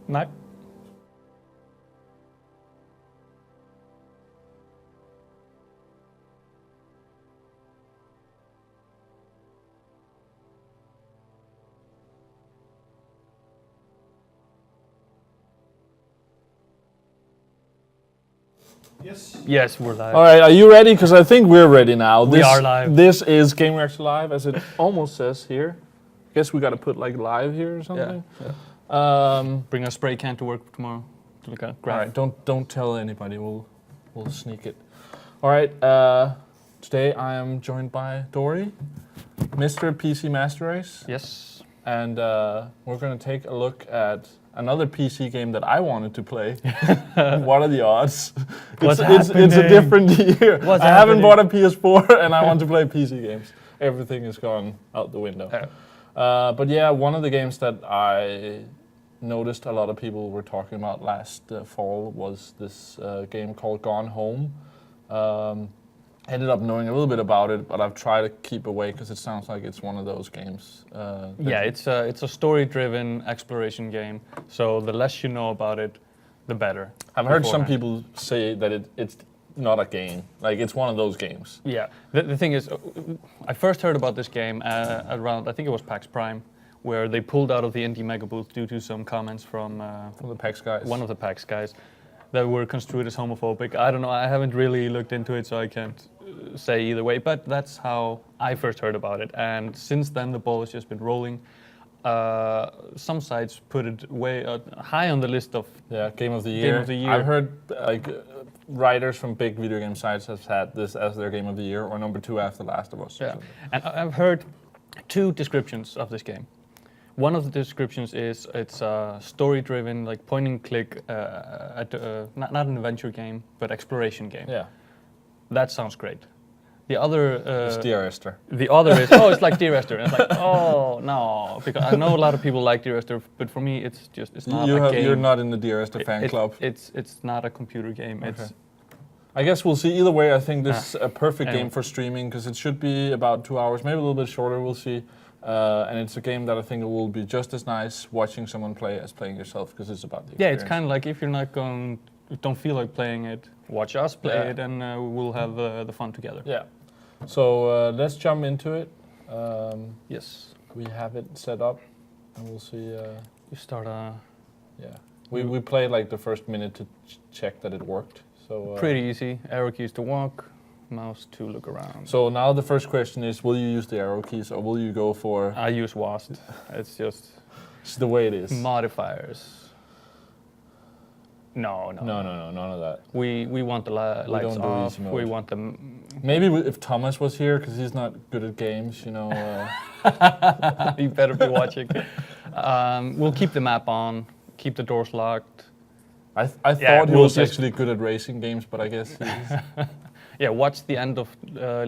Nej. Yes, we're live. All right, are you ready? Because I think we're ready now. We are live. This is Game Reaction Live, as it almost says here. Guess we got to put like live here or something. Yeah. Bring a spray can to work tomorrow. To look at. All right, don't tell anybody. We'll sneak it. All right. Today I am joined by Dóri, Mr. PC Master Race. Yes. And we're going to take a look at another PC game that I wanted to play. What are the odds? It's a different year. I haven't bought a PS4 and I want to play PC games. Everything is gone out the window. But yeah, one of the games that I noticed a lot of people were talking about last fall was this game called Gone Home. Ended up knowing a little bit about it, but I've tried to keep away because it sounds like it's one of those games. Yeah, it's a story-driven exploration game. So the less you know about it, the better. I've heard some people say that it's not a game. Like, it's one of those games. Yeah. The thing is, I first heard about this game around, I think it was PAX Prime, where they pulled out of the Indie Mega booth due to some comments from the PAX guys. One of the PAX guys that were construed as homophobic. I don't know, I haven't really looked into it, so I can't say either way, but that's how I first heard about it. And since then, the ball has just been rolling. Some sites put it way high on the list of Game of the Year. I've heard writers from big video game sites have had this as their Game of the Year, or number 2 after Last of Us. Yeah, and I've heard 2 descriptions of this game. One of the descriptions is it's a story-driven, like point-and-click, not an adventure game, but exploration game. Yeah. That sounds great. The other... it's Dear Esther. The other is, it's like Dear Esther. And it's like, oh, no. Because I know a lot of people like Dear Esther, but for me, it's not a game. You're not in the Dear Esther fan club. It's not a computer game. Okay. I guess we'll see. Either way, I think this is a perfect game for streaming, because it should be about 2 hours, maybe a little bit shorter, we'll see. And it's a game that I think will be just as nice watching someone play as playing yourself, because it's about the experience. Yeah, it's kind of like if you don't feel like playing it, watch us play it, and we'll have the fun together. Yeah. So let's jump into it. Yes. We have it set up, and we'll see. You start. Yeah. We played like the first minute to check that it worked. So pretty easy. Arrow keys to walk, mouse to look around. So now the first question is: will you use the arrow keys, or will you go for? I use WASD. It's just. It's the way it is. Modifiers. No, none of that. We want the lights off. We want them. Maybe if Thomas was here, because he's not good at games, you know. You better be watching. We'll keep the map on. Keep the doors locked. I thought he was actually good at racing games, but I guess he's... Yeah, watch the end of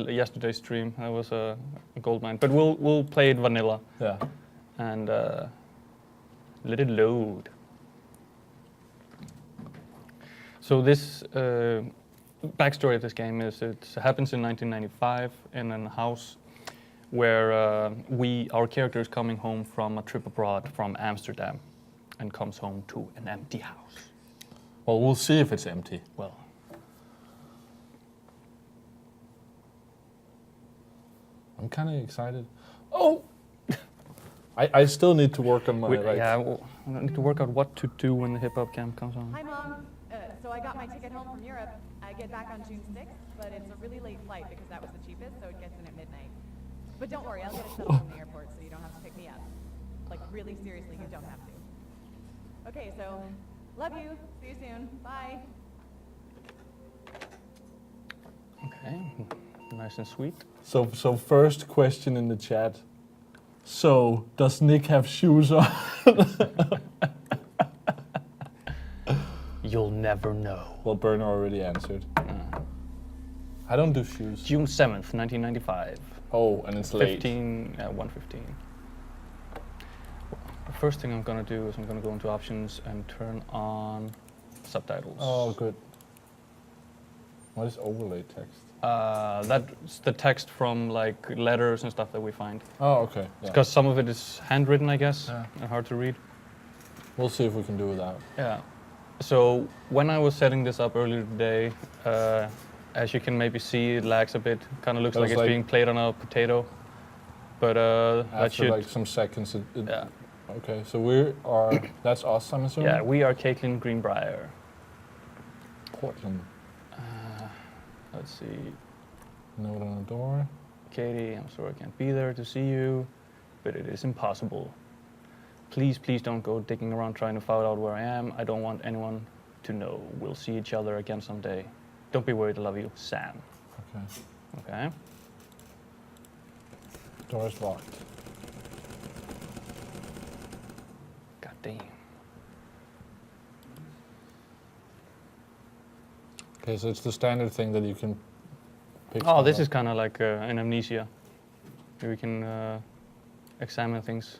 yesterday's stream. That was a gold mine. But we'll play it vanilla. Yeah. And let it load. So this backstory of this game is it happens in 1995 in a house where our character is coming home from a trip abroad from Amsterdam and comes home to an empty house. Well, we'll see if it's empty. Well. I'm kind of excited. Oh! I still need to work on my... Yeah, I need to work out what to do when the hip-hop camp comes on. Hi, Mom. So I got my ticket home from Europe. I get back on June 6th, but it's a really late flight because that was the cheapest, so it gets in at midnight. But don't worry, I'll get a shuttle from the airport so you don't have to pick me up. Like, really seriously, you don't have to. Okay, so, love you. See you soon. Bye. Okay, nice and sweet. So first question in the chat. So, does Nick have shoes on? You'll never know. Well, Burner already answered. I don't do shoes. June 7th, 1995. Oh, and it's late. 1:15. The first thing I'm gonna do is I'm gonna go into options and turn on subtitles. Oh, good. What is overlay text? That's the text from like letters and stuff that we find. Oh, okay. Yeah. Because some of it is handwritten, I guess, Yeah. and hard to read. We'll see if we can do without. Yeah. So when I was setting this up earlier today, as you can maybe see, it lags a bit. Kind of looks like it's being played on a potato. But that after should like some seconds. yeah. Okay, so we are. That's us, I'm assuming. Yeah, we are Caitlin Greenbrier. Portland. Let's see. Note on the door. Katie, I'm sorry I can't be there to see you, but it is impossible. Please, please don't go digging around trying to find out where I am. I don't want anyone to know. We'll see each other again someday. Don't be worried, I love you, Sam. Okay. Okay. Door is locked. God damn. Okay, so it's the standard thing that you can pick. Oh, this is kind of like an amnesia. Here we can examine things.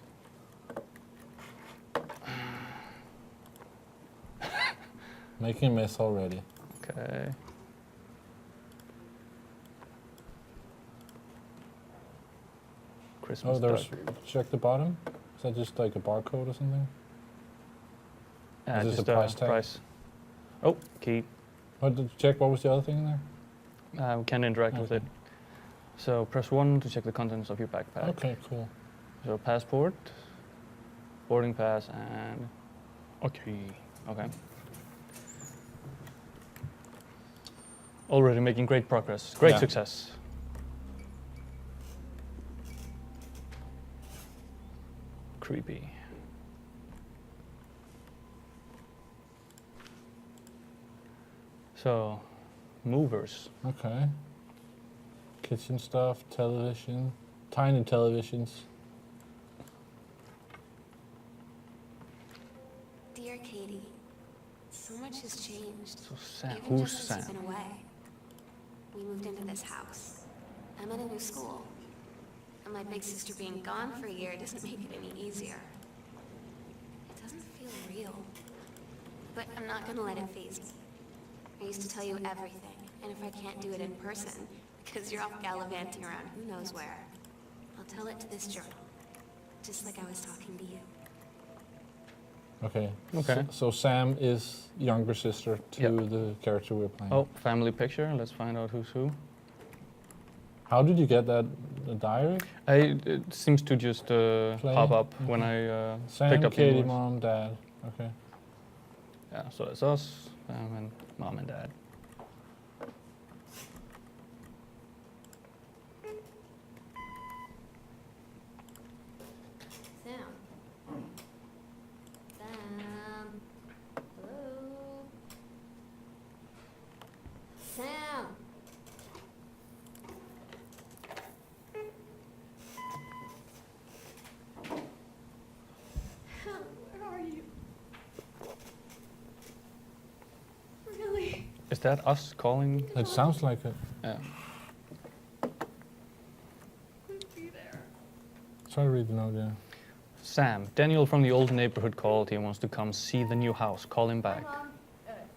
Making a mess already. Okay. Christmas. Oh, there's. duck. Check the bottom. Is that just like a barcode or something? Yeah, Is this just a price tag? Oh, key. What did you check? What was the other thing in there? We can interact with Okay. it. So press 1 to check the contents of your backpack. Okay, cool. So passport, boarding pass, and okay. Okay. Already making great progress. Great Yeah. success. Creepy. So, movers. Okay. Kitchen stuff, television, tiny televisions. Dear Katie, so much has changed. So Sam, Even who's just since Sam? you've been away. We moved into this house. I'm in a new school. And my big sister being gone for a year doesn't make it any easier. It doesn't feel real. But I'm not gonna let it phase me. I used to tell you everything, and if I can't do it in person, because you're off gallivanting around who knows where, I'll tell it to this journal. Just like I was talking to you. Okay. Okay. So Sam is younger sister to Yep. the character we're playing. Oh, family picture. Let's find out who's who. How did you get that the diary? It seems to just pop up when I Sam, picked up the Katie, invoice. mom, dad. Okay. Yeah, so it's us, and mom and dad. Sam. Sam. Hello. Sam. Where are you? Really? Is that us calling? It sounds like it. Yeah. Please be there. Try to read the note, yeah. Sam, Daniel from the old neighborhood called. He wants to come see the new house. Call him back. Hi, Mom.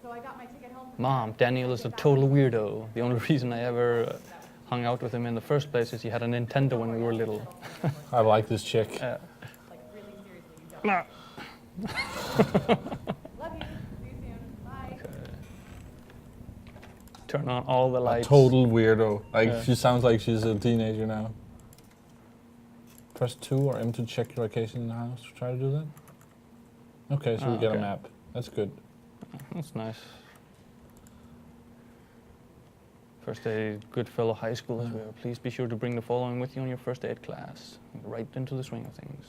So I got my ticket home. Mom, Daniel is a total weirdo. The only reason I ever hung out with him in the first place is he had a Nintendo when we were little. I like this chick. Like, really seriously, you don't. Love you. See you soon. Bye. Turn on all the A lights. total weirdo. Like, Yeah. she sounds like she's a teenager now. Press 2 or M to check your location in the house. Try to do that. Okay, so we get a okay. map. That's good. That's nice. First day, Goodfellow High School as well. Please be sure to bring the following with you on your first day at class. Right into the swing of things.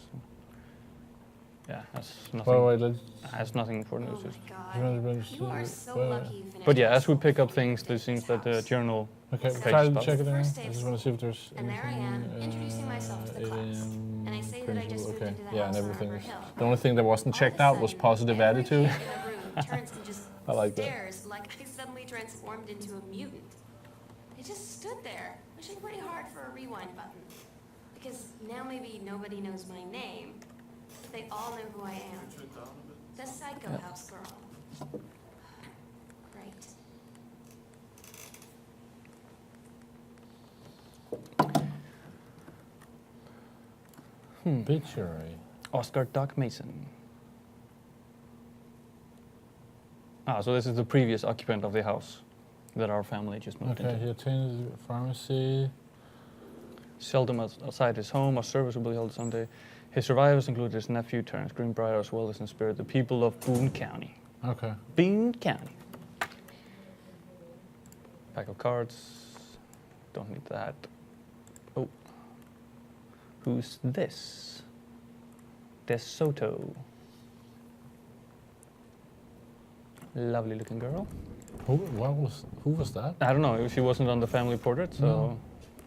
Yeah, that's nothing. Wait, let's. Has nothing important. Oh It's my just, god. You are so lucky you finished but yeah, as we high pick school up things, there and seems this that the house. journal. Okay, So try to that's check it the again. first day I of just want to see if there's And there I am, introducing myself to the class. And I say that I just moved okay. into the Yeah, house and on everything Arbor is. Hill. The only thing that wasn't All checked of a out was sudden, positive every attitude. kid in the room turns and just I like that. stares like I suddenly transformed into a mutant. It just stood there, wishing pretty hard for a rewind button. Because now maybe nobody knows my name, but they all know who I am. The Psycho House Girl. Great. Obituary. Oscar Doc Mason. So this is the previous occupant of the house that our family just moved Okay, into. he attended the pharmacy. Seldom outside his home, a service will be held Sunday. His survivors include his nephew, Terrence Greenbrier, as well as in spirit the people of Boone County. Okay. Boone County. Pack of cards. Don't need that. Oh. Who's this? DeSoto. Lovely looking girl. Who was that? I don't know, she wasn't on the family portrait, so... No.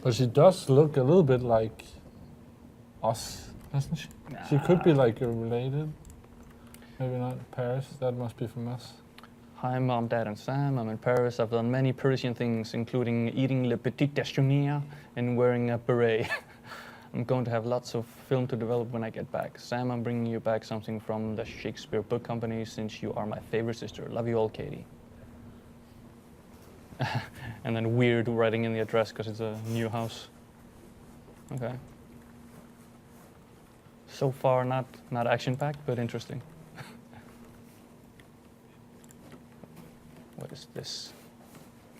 But she does look a little bit like us, doesn't she? She could be like related. Maybe not. Paris, that must be from us. Hi Mom, Dad and Sam, I'm in Paris. I've done many Parisian things, including eating le petit déjeuner and wearing a beret. I'm going to have lots of film to develop when I get back. Sam, I'm bringing you back something from the Shakespeare Book Company since you are my favorite sister. Love you all, Katie. And then weird writing in the address because it's a new house. Okay. So far, not action-packed, but interesting. What is this?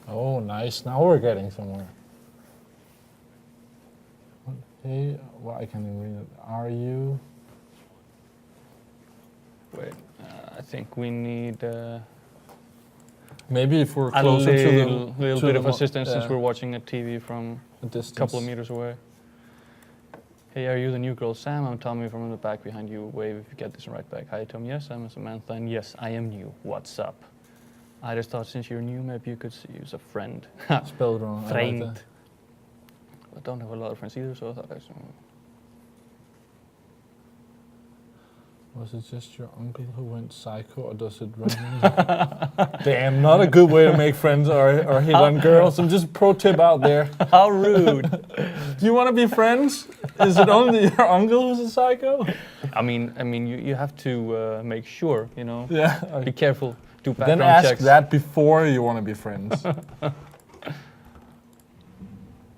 Oh, nice. Now we're getting somewhere. Hey, well, I can't even read it. Are you? Wait, I think we need Maybe if we're a closer little to the bit of assistance since yeah, we're watching a TV from a distance. a couple of meters away. Hey, are you the new girl, Sam? I'm Tommy from the back behind you. Wave if you get this right back. Hi, Tom. Yes, I'm Samantha. And yes, I am new. What's up? I just thought since you're new, maybe you could use a friend. Spelled wrong. Friend. I like that. I don't have a lot of friends either, so I thought Was it just your uncle who went psycho, or does it run? Damn, not a good way to make friends or hit on girls. I'm just pro tip out there. How rude. Do you want to be friends? Is it only your uncle who's a psycho? I mean, you have to make sure, you know. Yeah. Be careful. Do Then background ask checks. that before you want to be friends.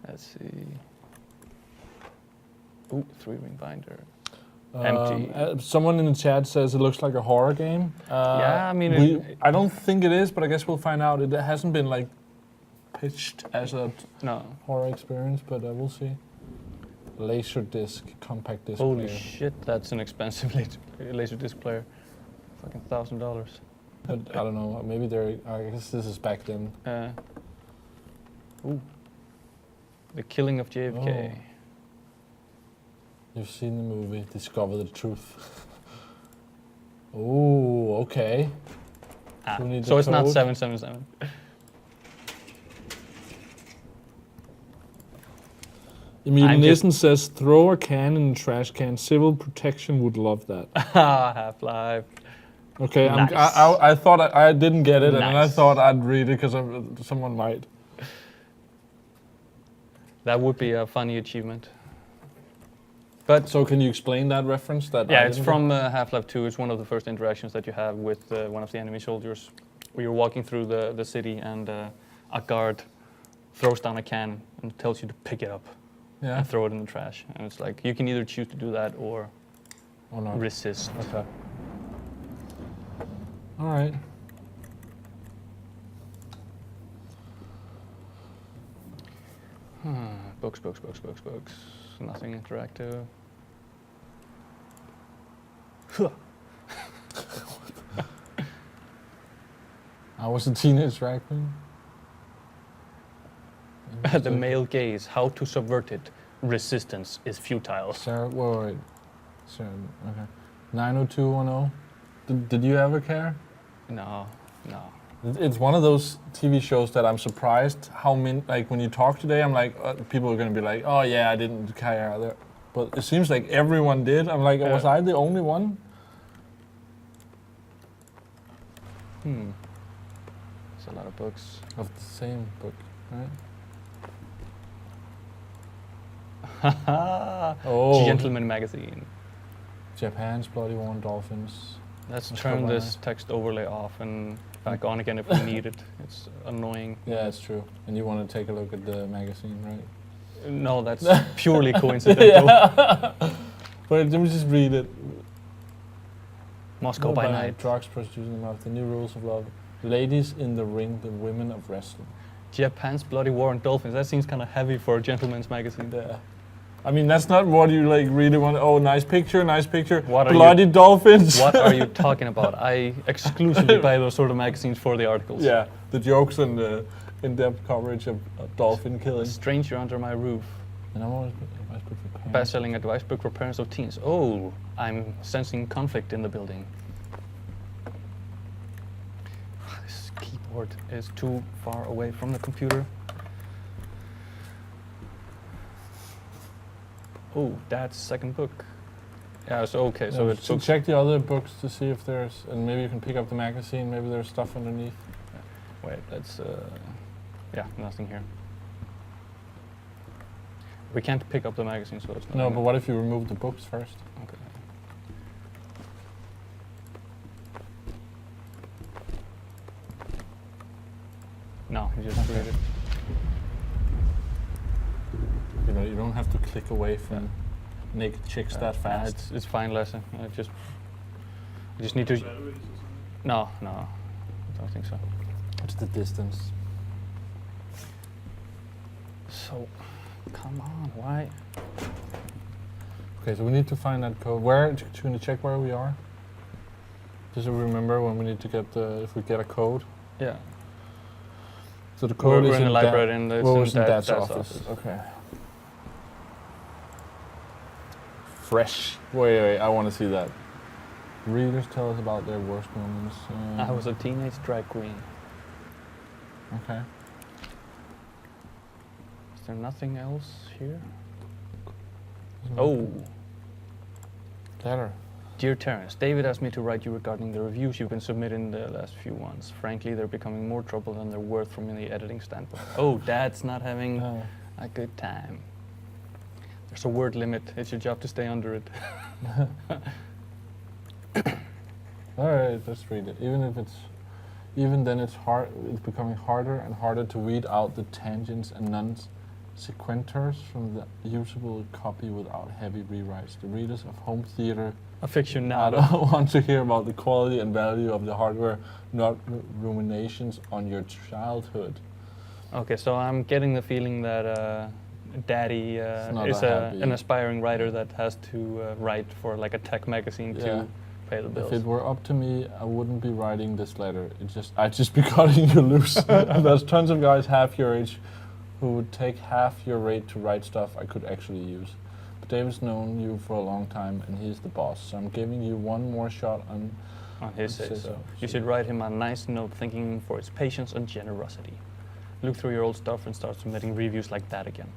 Let's see. Ooh, 3-ring binder. Empty. Someone in the chat says it looks like a horror game. Yeah, I mean, I don't think it is, but I guess we'll find out. It hasn't been like pitched as a horror experience, but we'll see. Laser disc, compact disc. Holy player. shit, that's an expensive laser disc player. Fucking $1,000. But I don't know. Maybe they're. I guess this is back then. Ooh. The Killing of JFK. Oh. You've seen the movie, Discover the Truth. Oh, okay. So it's not 777. Emil Nissen says, throw a can in the trash can. Civil protection would love that. Half-Life. Okay, Nice. I thought I didn't get it, and then I Nice. thought I'd read it because someone might. That would be a funny achievement. But So can you explain that reference? That yeah, I it's didn't from Half-Life 2. It's one of the first interactions that you have with one of the enemy soldiers, where you're walking through the city and a guard throws down a can and tells you to pick it up Yeah. and throw it in the trash. And it's like, you can either choose to do that or not? resist. Okay. All right. Books. Nothing interactive. I was a teenage drag queen. The male gaze, how to subvert it. Resistance is futile. Sarah, wait. Sarah, okay. 90210. Did you ever care? No. It's one of those TV shows that I'm surprised how many, like when you talk today, I'm like, people are going to be like, oh yeah, I didn't care either. But it seems like everyone did. I'm like, was I the only one? There's a lot of books. Of the same book, right? Oh. Gentleman magazine. Japan's Bloody Worn Dolphins. Let's That's turn quite this nice. text overlay off and back on again if we need it. It's annoying. Yeah, it's true. And you want to take a look at the magazine, right? No, that's purely coincidental. Wait, let me just read it. Moscow by night. Drugs, prostitution, love, the new rules of love. Ladies in the ring, the women of wrestling. Japan's bloody war on dolphins. That seems kind of heavy for a gentleman's magazine. Yeah. I mean, that's not what you like really want. Oh, nice picture, nice picture. What are bloody dolphins. What are you talking about? I exclusively buy those sort of magazines for the articles. Yeah, the jokes and the in-depth coverage of dolphin killing. Stranger under my roof. And I'm always advice book for parents. Best-selling advice book for parents of teens. Oh, I'm sensing conflict in the building. This keyboard is too far away from the computer. Oh, Dad's second book. Yeah, so okay, so it's so check the other books to see if there's, and maybe you can pick up the magazine, maybe there's stuff underneath. Wait, that's, yeah, nothing here. We can't pick up the magazine, so it's not. No, but what if you remove the books first? Okay. No, you just read it. You know, you don't have to click away from naked chicks that fast. It's fine, lesson. I just need to. No, I don't think so. What's the distance? So, come on, why? Okay, so we need to find that code. Where? Can you check where we are? Just to remember when we need to get the, if we get a code. Yeah. So the code We're is in the library and it's in Dad's Dad's office. Okay. Fresh. Wait, I want to see that. Readers tell us about their worst moments. I was a teenage drag queen. Okay. Is there nothing else here? Isn't Oh, letter. dear Terrence, David asked me to write you regarding the reviews you've been submitting the last few ones. Frankly, they're becoming more trouble than they're worth from the editing standpoint. Oh, Dad's not having a good time. There's a word limit. It's your job to stay under it. All right, let's read it. Even then it's hard. It's becoming harder and harder to weed out the tangents and non-sequenters from the usable copy without heavy rewrites. The readers of home theater Aficionado. want to hear about the quality and value of the hardware, not ruminations on your childhood. Okay, so I'm getting the feeling that Daddy is an aspiring writer that has to write for like a tech magazine to pay the bills. If it were up to me, I wouldn't be writing this letter. I'd just be cutting you loose. There's tons of guys half your age who would take half your rate to write stuff I could actually use. But David's known you for a long time, and he's the boss. So I'm giving you one more shot on his say-so. You should write him a nice note thanking him for his patience and generosity. Look through your old stuff and start submitting reviews like that again.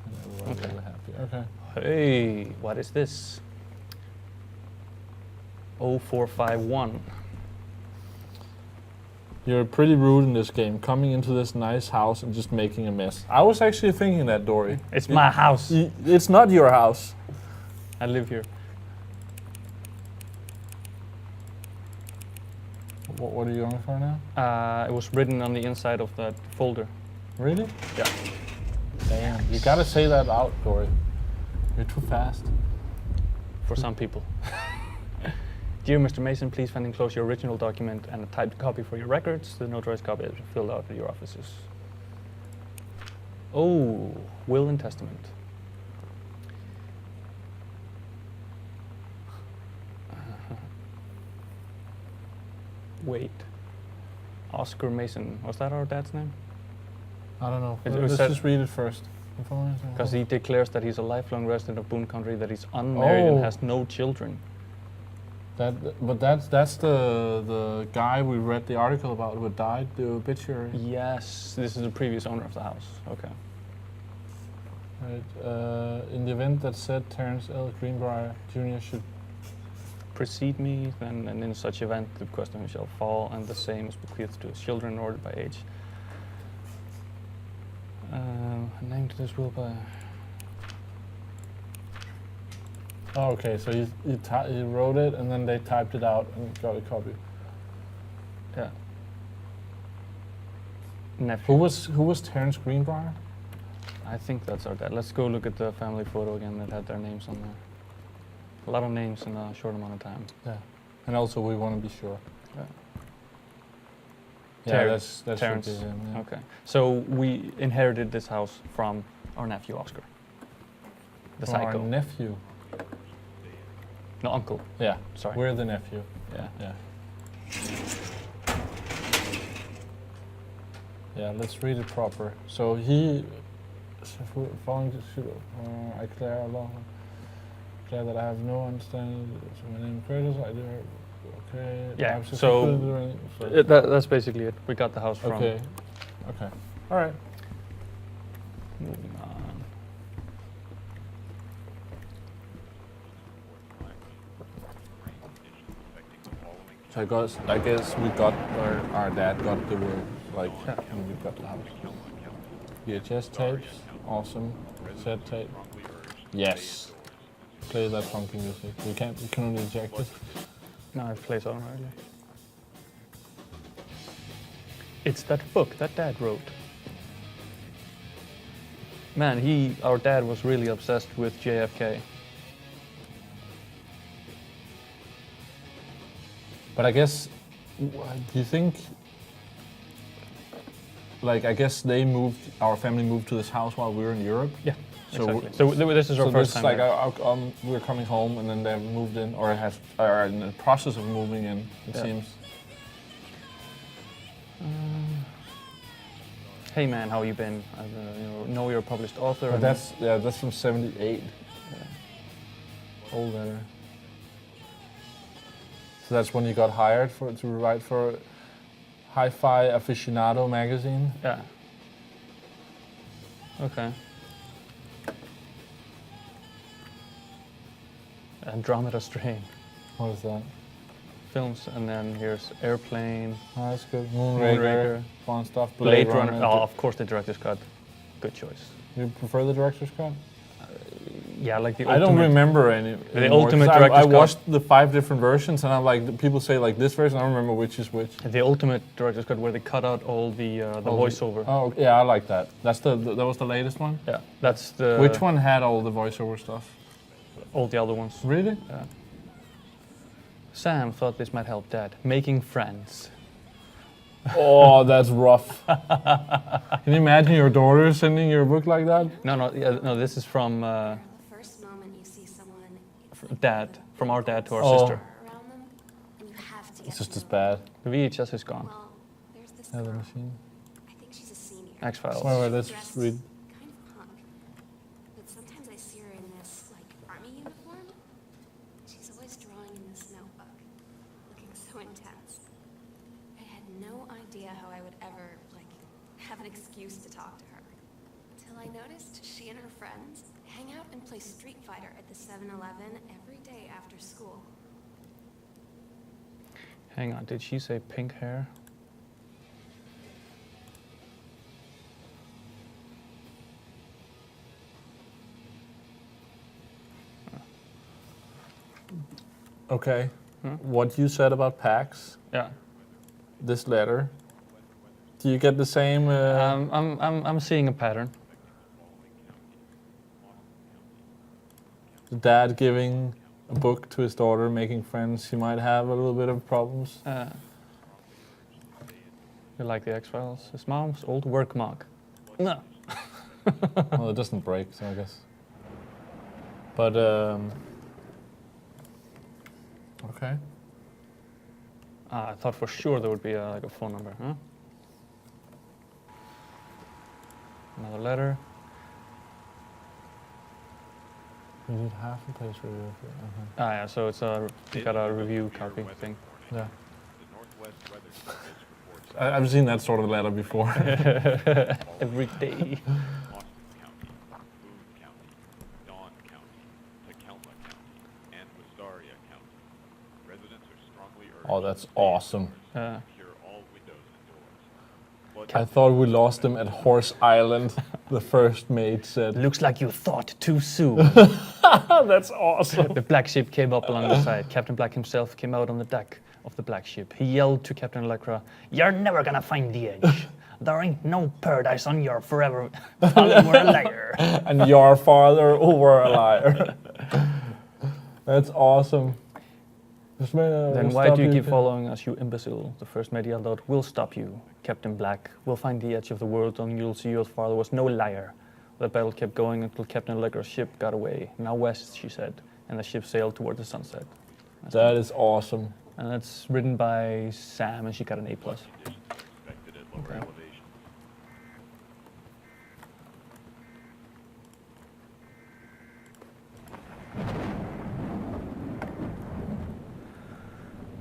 Yeah, okay. Really happy. Okay. Hey, what is this? 0451. You're pretty rude in this game, coming into this nice house and just making a mess. I was actually thinking that, Dóri. It's my house. It's not your house. I live here. What are you going for now? It was written on the inside of that folder. Really? Yeah. Damn, you gotta say that out, Dóri. You're too fast. For some people. Dear Mr. Mason, please find enclosed your original document and a typed copy for your records. The notarized copy is filled out at your offices. Oh, will and testament. Wait. Oscar Mason. Was that our dad's name? I don't know. Let's just read it first. Because he declares that he's a lifelong resident of Boone Country, that he's unmarried and has no children. But that's the guy we read the article about who died, the obituary. Yes, this is the previous owner of the house. Okay. Right. In the event that said Terrence L. Greenbrier Jr. should precede me, then and in such event the bequest of him shall fall, and the same is bequeathed to his children in order by age. Named to this will by. Oh, okay, so he wrote it and then they typed it out and got a copy. Yeah. Nephew. Who was Terrence Greenbrier? I think that's our dad. Let's go look at the family photo again that had their names on there. A lot of names in a short amount of time. Yeah. And also we want to be sure. Yeah. Yeah, Terrence. that should be him. Yeah. Okay. So we inherited this house from our nephew Oscar. The From psycho. our nephew. No, uncle. Yeah. Sorry. We're the nephew. Yeah. Yeah. Yeah, let's read it proper. So he, following I declare that I have no understanding. So my name is Curtis. I do. Okay. Yeah. I'm So that's basically it. We got the house from. Okay. Okay. All right. Moving on. So I guess we got, or our dad got the word, like, when we got the house. VHS tapes, awesome. Cassette tape, yes. Play that funky music. We can only eject it. No, it plays automatically. It's that book that Dad wrote. Man, our dad was really obsessed with JFK. But I guess, do you think, like, I guess our family moved to this house while we were in Europe? Yeah, So exactly. So this is our first time. Like there. we were coming home and then they moved in, or are in the process of moving in. It seems. Hey man, how you been? Know you're a published author. But that's from '78. Old letter. So that's when you got hired to write for Hi-Fi Aficionado magazine. Yeah. Okay. Andromeda Strain. What is that? Films, and then here's Airplane, Oh, that's good. Moonraker, fun stuff. Blade Runner. Oh, of course, the director's cut. Good choice. You prefer the director's cut? Yeah, like the I ultimate. don't remember any. The anymore, ultimate 'cause director's I cut. watched the 5 different versions, and I'm like, people say like this version. I don't remember which is which. The ultimate director's cut, where they cut out all the voiceover. Oh, yeah, I like that. That was the latest one. Yeah, that's the. Which one had all the voiceover stuff? All the other ones. Really? Yeah. Sam thought this might help Dad. Making friends. Oh, that's rough. Can you imagine your daughter sending you a book like that? No, this is from The first moment you see someone Dad, from our dad to our Oh. sister. around them, and you have to get It's just to as know bad. The VHS is gone. Well, there's this Yeah, the girl. machine. I think she's a senior. X-Files. Wait, let's Dressed read. kind of punk. But sometimes I see her in this, like, army uniform. She's always drawing in this notebook, looking so intense. I had no idea how I would ever, like, have an excuse to talk to her. Till I noticed she and her friends hang out and play Street Fighter at the 7-Eleven every day after school. Hang on, did she say pink hair? Okay. What you said about PAX, Yeah. this letter. Do you get the same? I'm seeing a pattern. Dad giving a book to his daughter, making friends. He might have a little bit of problems. You like the X-Files? His mom's old work mug. No. Well, it doesn't break, so I guess. But okay. I thought for sure there would be like a phone number, huh? Another letter. We need half a page review. Yeah, so it's you got a review copy thing. Yeah. I've seen that sort of letter before. Every day. Oh, that's awesome. Yeah. I thought we lost them at Horse Island, the first mate said. Looks like you thought too soon. That's awesome. The black ship came up along the side. Captain Black himself came out on the deck of the black ship. He yelled to Captain Electra, "You're never gonna find the edge. There ain't no paradise on your forever. You were a liar." And your father were a liar. That's awesome. Then why do you keep following us, you imbecile? The first mate yelled out, "We'll stop you, Captain Black. We'll find the edge of the world and you'll see your father was no liar." The battle kept going until Captain Allegra's ship got away. "Now west," she said, and the ship sailed toward the sunset. That is awesome. And that's written by Sam, and she got an A+. Okay.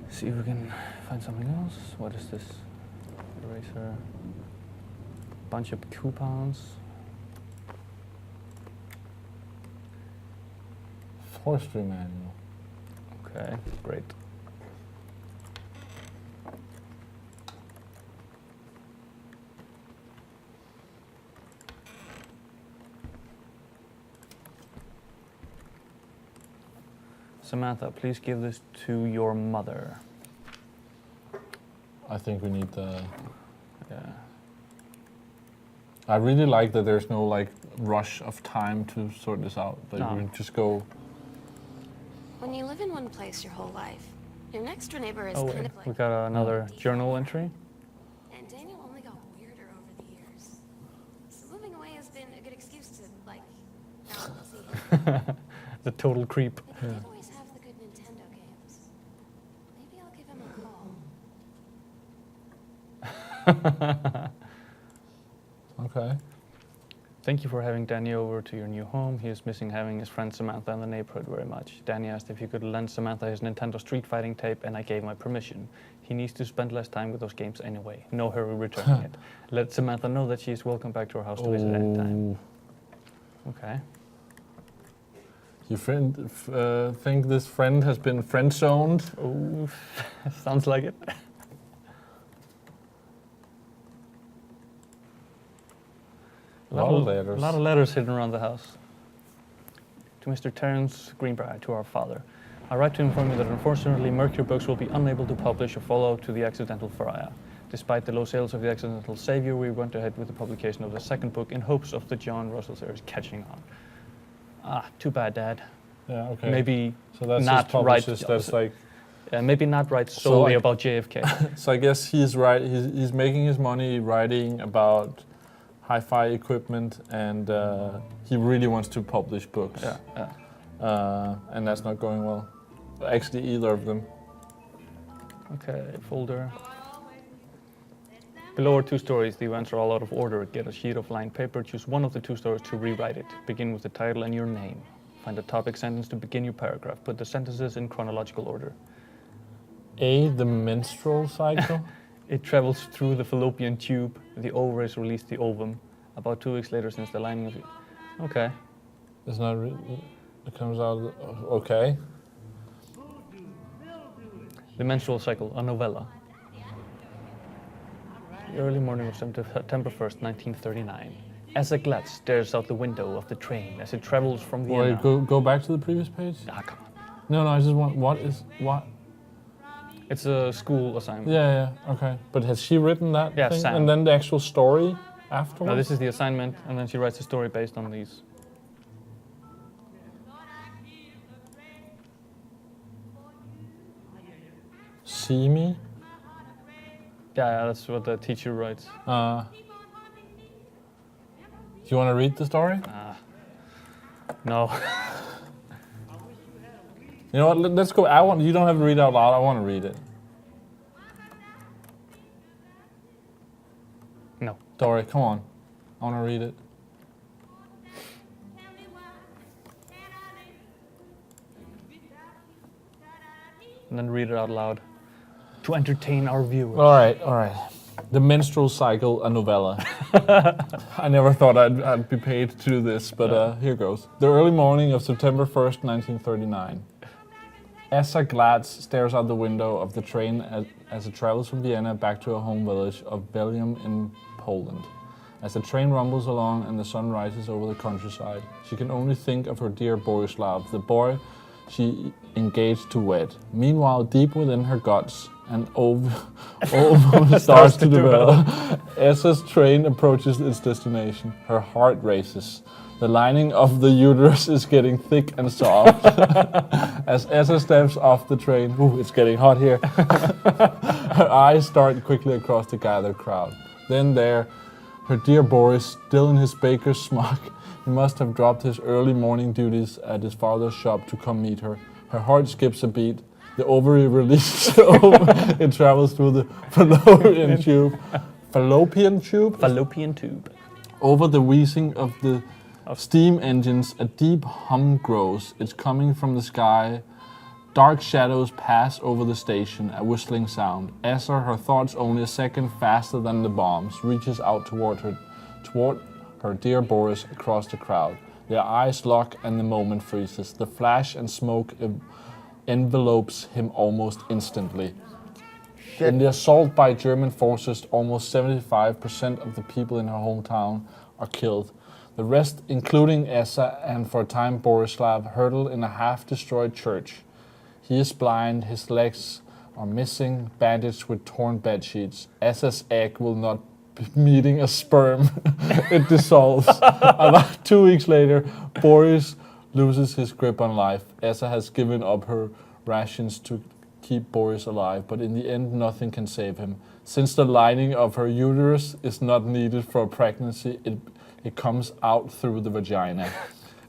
See if we can find something else. What is this? Eraser. Bunch of coupons. Forestry manual. Okay, great. Samantha, please give this to your mother. I think we need the... Yeah. I really like that there's no like rush of time to sort this out. Like No. we just go... When you live in one place your whole life, your next door neighbor is Oh, kind wait. of like... We got another journal entry. And Daniel only got weirder over the years. So moving away has been a good excuse to, like, not see him. The total creep. But he did always have the good Nintendo games. Maybe I'll give him a call. Okay. Thank you for having Danny over to your new home. He is missing having his friend Samantha in the neighborhood very much. Danny asked if he could lend Samantha his Nintendo Street Fighting tape, and I gave my permission. He needs to spend less time with those games anyway. No hurry returning it. Let Samantha know that she is welcome back to our house to visit anytime. Okay. Your friend think this friend has been friend-zoned? Oh, sounds like it. A lot of letters. A lot of letters hidden around the house. To Mr. Terence Greenbrier, to our father. I write to inform you that unfortunately Mercury Books will be unable to publish a follow-up to The Accidental Pariah. Despite the low sales of The Accidental Savior, we went ahead with the publication of the second book in hopes of the John Russell series catching on. Ah, too bad, Dad. Yeah, okay. Maybe so that's not his publicist, right. that's like... Maybe not write solely about JFK. So I guess he's right. He's making his money writing about hi-fi equipment, and he really wants to publish books. Yeah, yeah. And that's not going well. Actually, either of them. Okay, folder. Below are two stories. The events are all out of order. Get a sheet of lined paper. Choose one of the two stories to rewrite it. Begin with the title and your name. Find a topic sentence to begin your paragraph. Put the sentences in chronological order. A, the menstrual cycle. It travels through the fallopian tube. The ovaries release the ovum. About 2 weeks later, since the lining of it. Okay. It's not. It comes out. Okay. The menstrual cycle, a novella. The early morning of September 1st, 1939. As a glad stares out the window of the train as it travels from Vienna. Wait, go back to the previous page. Ah, come on. No, I just want. What? It's a school assignment. Yeah, okay. But has she written that Yeah, thing? Sam. And then the actual story afterwards? No, this is the assignment, and then she writes a story based on these. See me? Yeah, that's what the teacher writes. Do you want to read the story? No. You know what? Let's go. You don't have to read it out loud. I want to read it. No. Dóri, come on. I want to read it. And then read it out loud. To entertain our viewers. All right. The Menstrual Cycle, a novella. I never thought I'd be paid to do this, but here goes. The early morning of September 1st, 1939. Asa Glatz stares out the window of the train as it travels from Vienna back to her home village of Belgium in Poland. As the train rumbles along and the sun rises over the countryside, she can only think of her dear Borislav, the boy she engaged to wed. Meanwhile, deep within her guts, and ovum starts to develop. Essa's train approaches its destination. Her heart races. The lining of the uterus is getting thick and soft. As Essa steps off the train, ooh, it's getting hot here. Her eyes start quickly across the gathered crowd. Then there, her dear Boris, still in his baker's smock. He must have dropped his early morning duties at his father's shop to come meet her. Her heart skips a beat. The ovary releases. It travels through the fallopian tube. Fallopian tube? Fallopian tube. Over the wheezing of the steam engines, a deep hum grows. It's coming from the sky. Dark shadows pass over the station, a whistling sound. Essa, her thoughts only a second faster than the bombs, reaches out toward her dear Boris across the crowd. Their eyes lock and the moment freezes. The flash and smoke envelopes him almost instantly. In the assault by German forces, almost 75% of the people in her hometown are killed. The rest, including Essa and for a time Borislav, hurtle in a half-destroyed church. He is blind, his legs are missing, bandaged with torn bedsheets. Essa's egg will not be meeting a sperm. It dissolves. About 2 weeks later, Boris loses his grip on life. Essa has given up her rations to keep Boris alive, but in the end, nothing can save him. Since the lining of her uterus is not needed for pregnancy, it comes out through the vagina.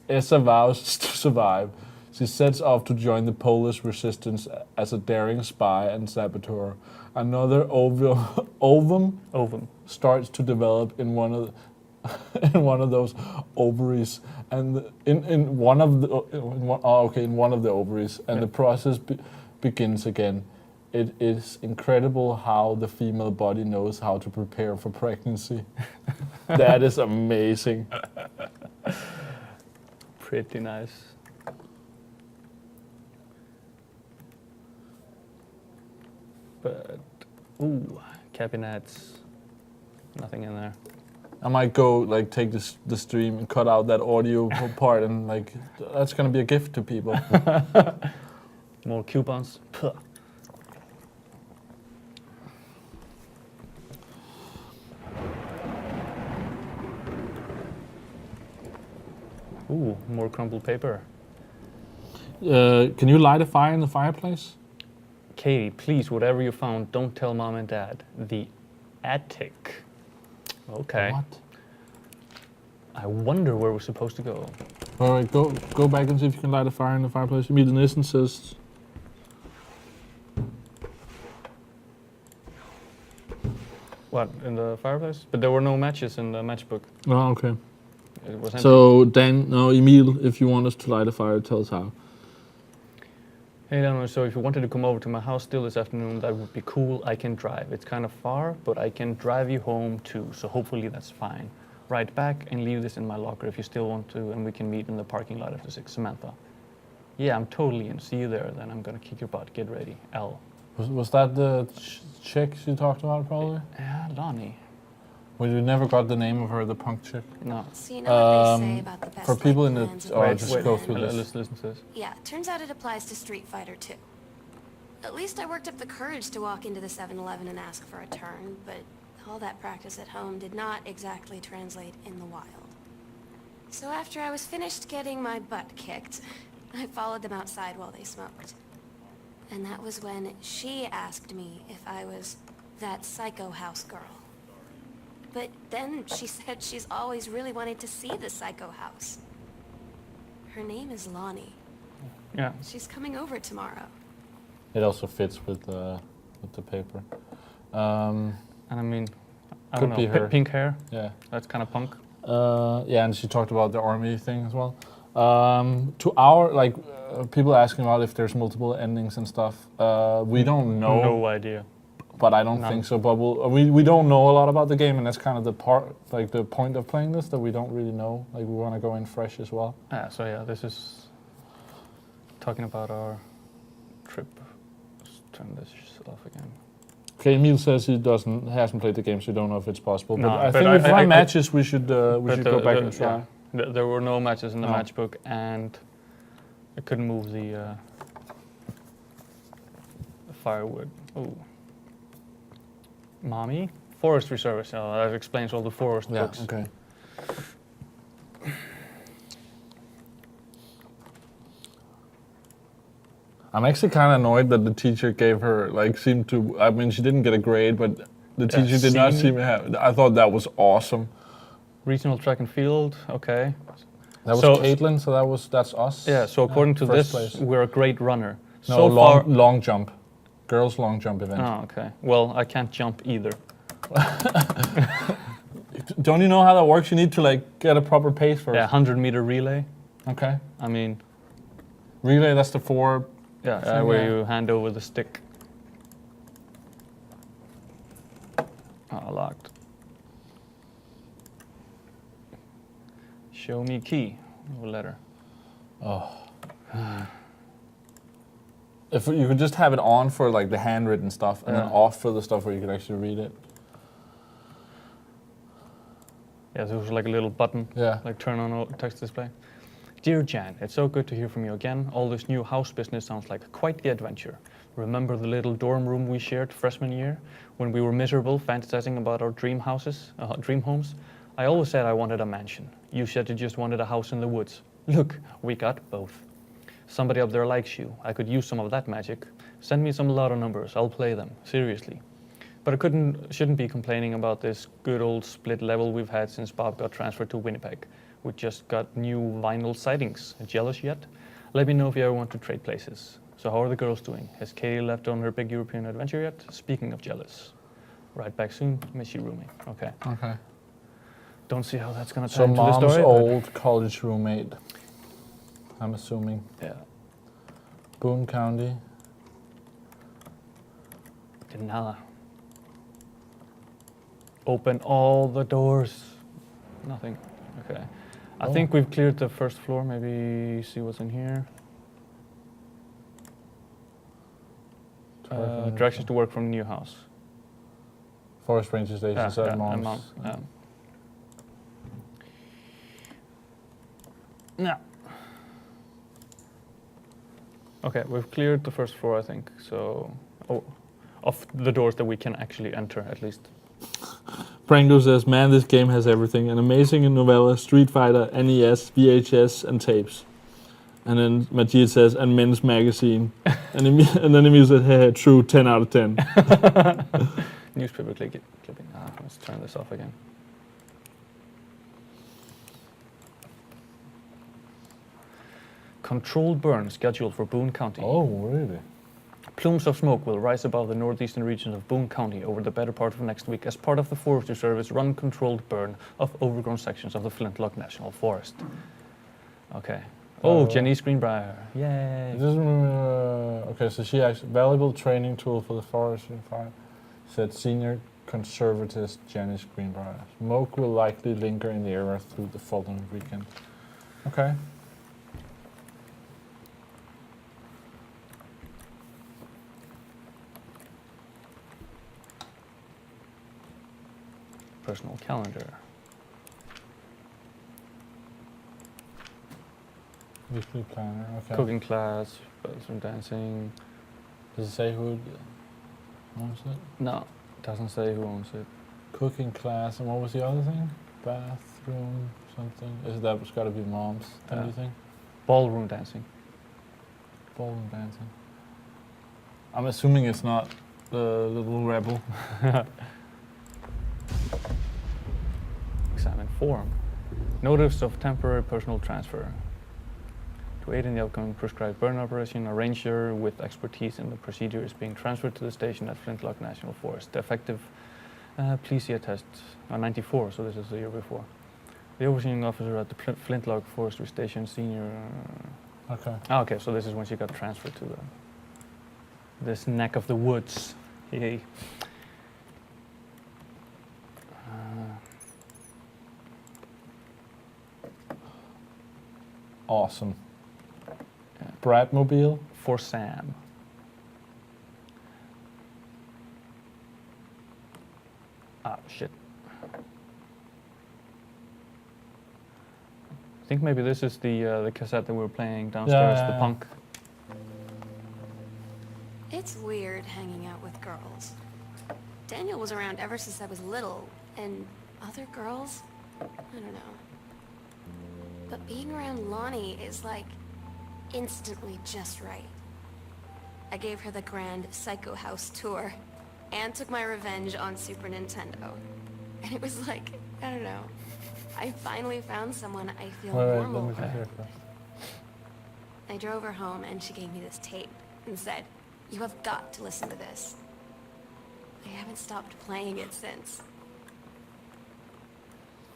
Essa vows to survive. She sets off to join the Polish resistance as a daring spy and saboteur. Another ovum starts to develop in one of those ovaries, and in one of the ovaries, and the process begins again. It is incredible how the female body knows how to prepare for pregnancy. That is amazing. Pretty nice. But, ooh, cabinets. Nothing in there. I might go take the stream and cut out that audio part, and that's gonna be a gift to people. More coupons. Puh. Ooh, more crumpled paper. Can you light a fire in the fireplace? Katie, please, whatever you found, don't tell Mom and Dad. The attic. Okay. What? I wonder where we're supposed to go. All right, go back and see if you can light a fire in the fireplace. Emil Nissen says. What, in the fireplace? But there were no matches in the matchbook. Oh, okay. It was empty. So Emil, if you want us to light a fire, tell us how. Hey, Daniel, so if you wanted to come over to my house still this afternoon, that would be cool. I can drive. It's kind of far, but I can drive you home too, so hopefully that's fine. Write back and leave this in my locker if you still want to, and we can meet in the parking lot after 6. Samantha. Yeah, I'm totally in. See you there, then I'm gonna kick your butt. Get ready. L. Was that the chick you talked about, probably? Yeah, Lonnie. Well, you never got the name of her, the punk chick. No. So you know what they say about the best for people laid in the- plans oh, and just best go men. through this. Let's listen to this. Yeah, turns out it applies to Street Fighter too. At least I worked up the courage to walk into the 7-Eleven and ask for a turn, but all that practice at home did not exactly translate in the wild. So after I was finished getting my butt kicked, I followed them outside while they smoked. And that was when she asked me if I was that psycho house girl. But then she said she's always really wanted to see the psycho house. Her name is Lonnie. Yeah. She's coming over tomorrow. It also fits with the paper. And I mean, I Could don't be know, her. pink hair. Yeah. That's kind of punk. Yeah, and she talked about the army thing as well. To our people asking about if there's multiple endings and stuff. We don't know. No idea. But I don't think so. But we don't know a lot about the game, and that's kind of the the point of playing this, that we don't really know. We want to go in fresh as well. Yeah. So yeah, this is talking about our trip. Let's turn this off again. Okay, Emil says he hasn't played the game, so you don't know if it's possible. No, but I but think if I- we I- find matches, we should go back and try. Yeah. There were no matches in the No. matchbook, and I couldn't move the firewood. Oh. Mommy? Forestry service. Oh, that explains all the forest books. Okay. I'm actually kind of annoyed that the teacher gave her, like, seemed to, I mean, she didn't get a grade, but the teacher did not seem to have, I thought that was awesome. Regional track and field, okay. That was Caitlin, so that's us. Yeah, so according to this, place. we're a great runner. No, so long jump. Girls' long jump event. Oh, okay. Well, I can't jump either. Don't you know how that works? You need to, like, get a proper pace first. Yeah, 100-meter relay. Okay. I mean... Relay, that's the 4... Yeah, where you hand over the stick. Oh, locked. Show me key. No letter. Oh. If you could just have it on for, like, the handwritten stuff, and then off for the stuff where you could actually read it. Yeah, there was like a little button. Yeah. Like turn on text display. Dear Jan, it's so good to hear from you again. All this new house business sounds like quite the adventure. Remember the little dorm room we shared freshman year when we were miserable fantasizing about our dream houses, dream homes? I always said I wanted a mansion. You said you just wanted a house in the woods. Look, we got both. Somebody up there likes you. I could use some of that magic. Send me some lotto numbers. I'll play them. Seriously. But I shouldn't be complaining about this good old split level we've had since Bob got transferred to Winnipeg. We just got new vinyl sidings. Jealous yet? Let me know if you ever want to trade places. So how are the girls doing? Has Katie left on her big European adventure yet? Speaking of jealous. Right back soon. Miss you, roomie. Okay. Okay. Don't see how that's going to tie So into the mom's story. old college roommate, I'm assuming. Yeah. Boone County. Nada. Open all the doors. Nothing. Okay. I think we've cleared the first floor. Maybe see what's in here. Directions to work from the new house. Forest Ranger Station, said mom's. Yeah. Okay, we've cleared the first floor, I think. So, of the doors that we can actually enter, at least. Franco says, man, this game has everything. An amazing novella, Street Fighter, NES, VHS, and tapes. And then Majid says, and men's magazine. and then Emil said, hey, true, 10 out of 10. Newspaper clipping. Let's turn this off again. Controlled burn scheduled for Boone County. Oh, really? Plumes of smoke will rise above the northeastern region of Boone County over the better part of next week as part of the Forestry Service run controlled burn of overgrown sections of the Flintlock National Forest. Okay. Oh, Janice Greenbrier. Yay. Okay, so she actually, valuable training tool for the forestry fire, said senior conservatist Janice Greenbrier. Smoke will likely linger in the area through the following weekend. Okay. Personal calendar. Weekly planner, okay. Cooking class, some dancing. Does it say who owns it? No, it doesn't say who owns it. Cooking class, and what was the other thing? Bathroom, something? That's got to be mom's, don't you think? Ballroom dancing. Ballroom dancing. I'm assuming it's not the little rebel. Examine form. Notice of temporary personal transfer. To aid in the upcoming prescribed burn operation, a ranger with expertise in the procedure is being transferred to the station at Flintlock National Forest. The effective please see test 94, so this is the year before. The overseeing officer at the Flintlock Forestry Station, senior... Okay. Okay, so this is when she got transferred to this neck of the woods. Yay. Awesome. Yeah. Bradmobile? For Sam. Ah, shit. I think maybe this is the cassette that we were playing downstairs, the punk. It's weird hanging out with girls. Daniel was around ever since I was little, and other girls? I don't know. But being around Lonnie is like instantly just right. I gave her the grand Psycho House tour and took my revenge on Super Nintendo. And it was like, I don't know. I finally found someone I feel normal let me with. hear it first. I drove her home and she gave me this tape and said, "You have got to listen to this." I haven't stopped playing it since.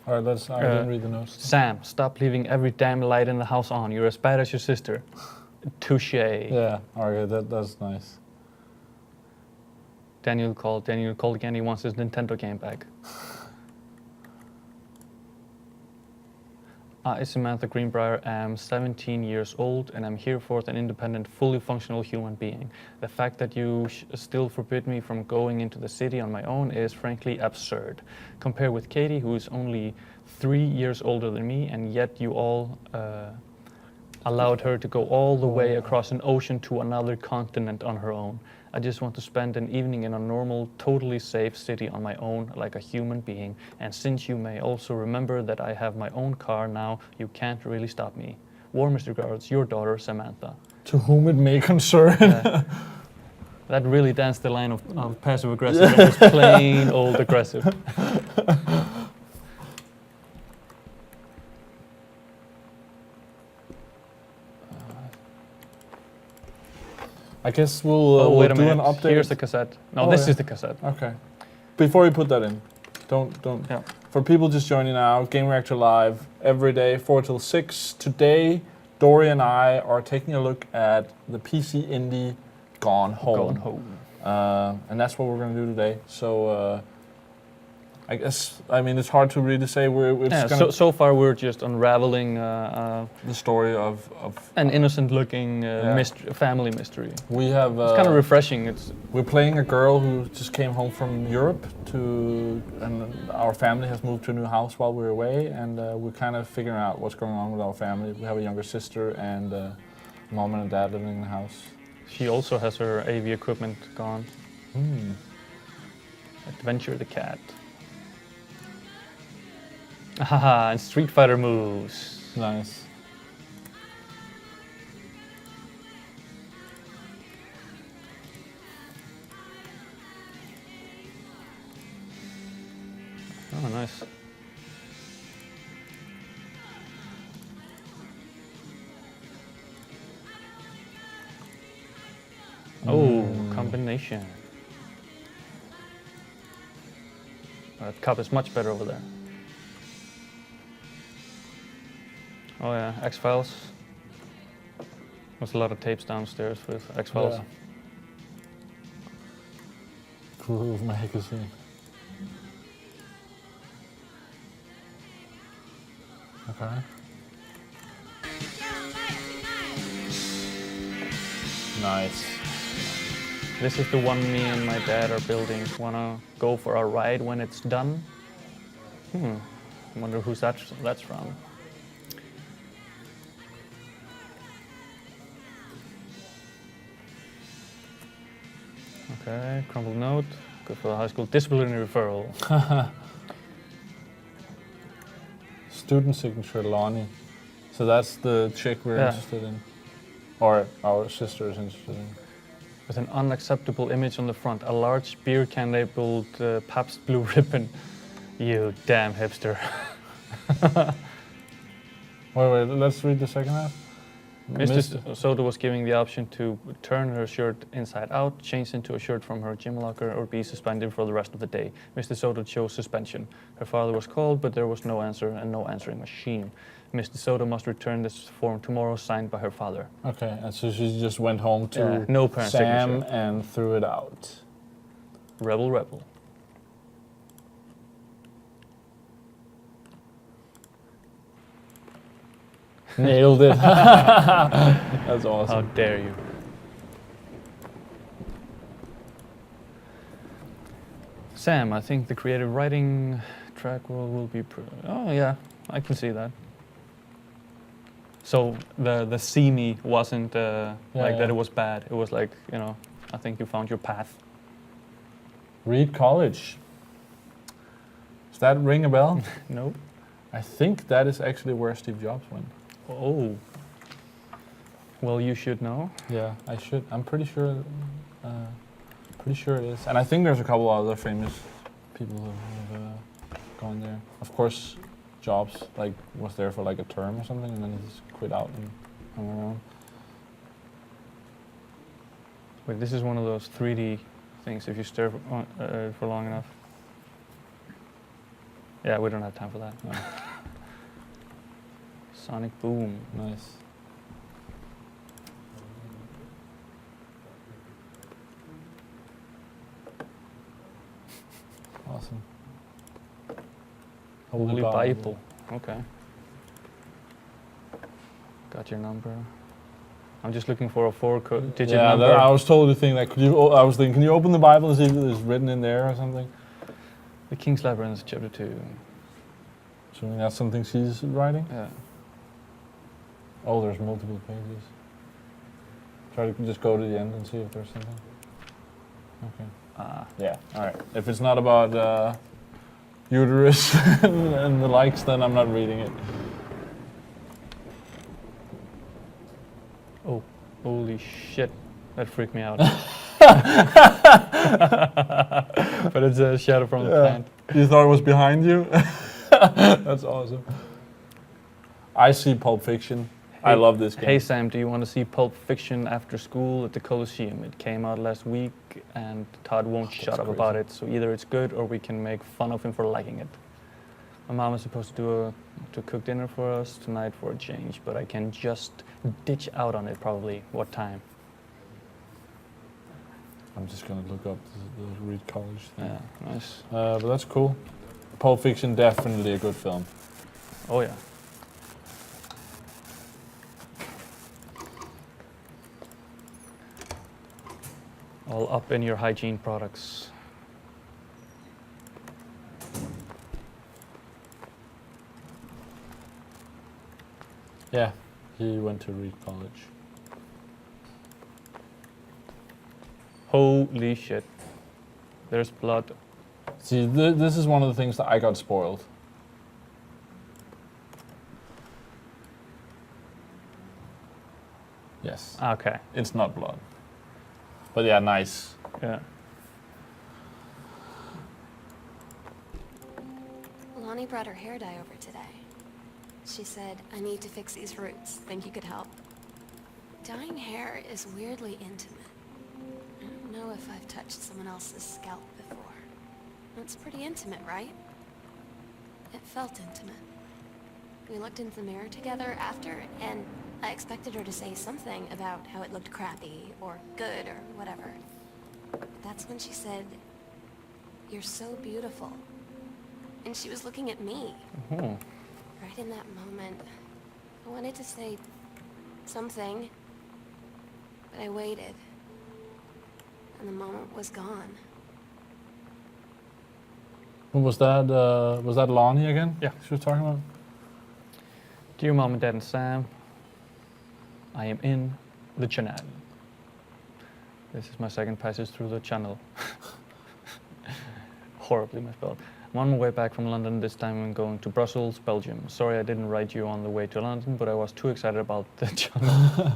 All right, I didn't read the notes. Sam, stop leaving every damn light in the house on. You're as bad as your sister. Touche. Yeah, okay, that's nice. Daniel called again. He wants his Nintendo game back. I, Samantha Greenbrier, am 17 years old and I'm hereforth an independent, fully functional human being. The fact that you still forbid me from going into the city on my own is frankly absurd. Compare with Katie, who is only 3 years older than me, and yet you all allowed her to go all the way across an ocean to another continent on her own. I just want to spend an evening in a normal, totally safe city on my own, like a human being. And since you may also remember that I have my own car now, you can't really stop me. Warmest regards, your daughter, Samantha. To whom it may concern. That really danced the line of passive-aggressive. It was plain old aggressive. I guess we'll wait a do minute. an update. Here's the cassette. No, this is the cassette. Okay. Before you put that in, don't. Yeah. For people just joining now, Game Reactor Live every day, 4 till 6. Today, Dóri and I are taking a look at the PC indie Gone Home. Gone Home. And that's what we're going to do today. So, I guess, I mean, it's hard to really say. So far we're just unraveling the story of an innocent-looking family mystery. We have. It's kind of refreshing. We're playing a girl who just came home from Europe and our family has moved to a new house while we're away, and we're kind of figuring out what's going on with our family. We have a younger sister and mom and dad living in the house. She also has her AV equipment gone. Adventure the cat. Haha, and Street Fighter moves. Nice. Oh, nice. Oh, combination. That cup is much better over there. Oh yeah, X-Files. There's a lot of tapes downstairs with X-Files. Yeah. Groove magazine. Okay. Nice. This is the one me and my dad are building. Wanna go for a ride when it's done? I wonder who's that's from. Okay, crumpled note. Good for the high school disciplinary referral. Student signature, Lonnie. So that's the chick we're interested in. Or our sister is interested in. With an unacceptable image on the front. A large beer can labeled Pabst Blue Ribbon. You damn hipster. Wait, let's read the second half. Mr. Soda was giving the option to turn her shirt inside out, change into a shirt from her gym locker, or be suspended for the rest of the day. Mr. Soda chose suspension. Her father was called, but there was no answer and no answering machine. Mr. Soda must return this form tomorrow, signed by her father. Okay, and so she just went home to no parent Sam signature. and threw it out. Rebel, rebel. Nailed it. That's awesome. How dare you. Sam, I think the creative writing track will be... oh yeah, I can see that. So the see me wasn't like that it was bad. It was like, you know, I think you found your path. Reed College. Does that ring a bell? Nope. I think that is actually where Steve Jobs went. Oh. Well, you should know. Yeah, I should. I'm pretty sure. Pretty sure it is. And I think there's a couple other famous people who have gone there. Of course, Jobs was there for like a term or something, and then he just quit out and hung around. Wait, this is one of those 3D things. If you stare for long enough. Yeah, we don't have time for that. No. Sonic Boom. Nice. Awesome. Holy Bible. Okay. Got your number. I'm just looking for a 4-digit number. Yeah, I was totally thinking that. I was thinking, can you open the Bible and see if it's written in there or something? The King's Labyrinth, chapter 2. So that's something she's writing? Yeah. Oh, there's multiple pages. Try to just go to the end and see if there's something. Okay. Yeah, all right. If it's not about uterus and the likes, then I'm not reading it. Oh, holy shit. That freaked me out. But it's a shadow from the plant. You thought it was behind you? That's awesome. I see Pulp Fiction. I love this game. Hey Sam, do you want to see Pulp Fiction after school at the Coliseum? It came out last week and Todd won't shut up about it, so either it's good or we can make fun of him for liking it. My mom is supposed to cook dinner for us tonight for a change, but I can just ditch out on it probably. What time? I'm just going to look up the Reed College thing. Yeah, nice. But that's cool. Pulp Fiction, definitely a good film. Oh yeah. All up in your hygiene products. Yeah, he went to Reed College. Holy shit. There's blood. See, this is one of the things that I got spoiled. Yes. Okay. It's not blood. But yeah, nice. Yeah. Lonnie brought her hair dye over today. She said, I need to fix these roots. Think you could help? Dyeing hair is weirdly intimate. I don't know if I've touched someone else's scalp before. It's pretty intimate, right? It felt intimate. We looked into the mirror together after, and I expected her to say something about how it looked crappy, or good, or whatever. But that's when she said, you're so beautiful. And she was looking at me. Mm-hmm. Right in that moment, I wanted to say something, but I waited. And the moment was gone. Was that Lonnie again? Yeah. She was talking about? Dear Mom and Dad and Sam, I am in the channel. This is my second passage through the channel. Horribly misspelled. I'm on my way back from London. This time I'm going to Brussels, Belgium. Sorry I didn't write you on the way to London, but I was too excited about the channel.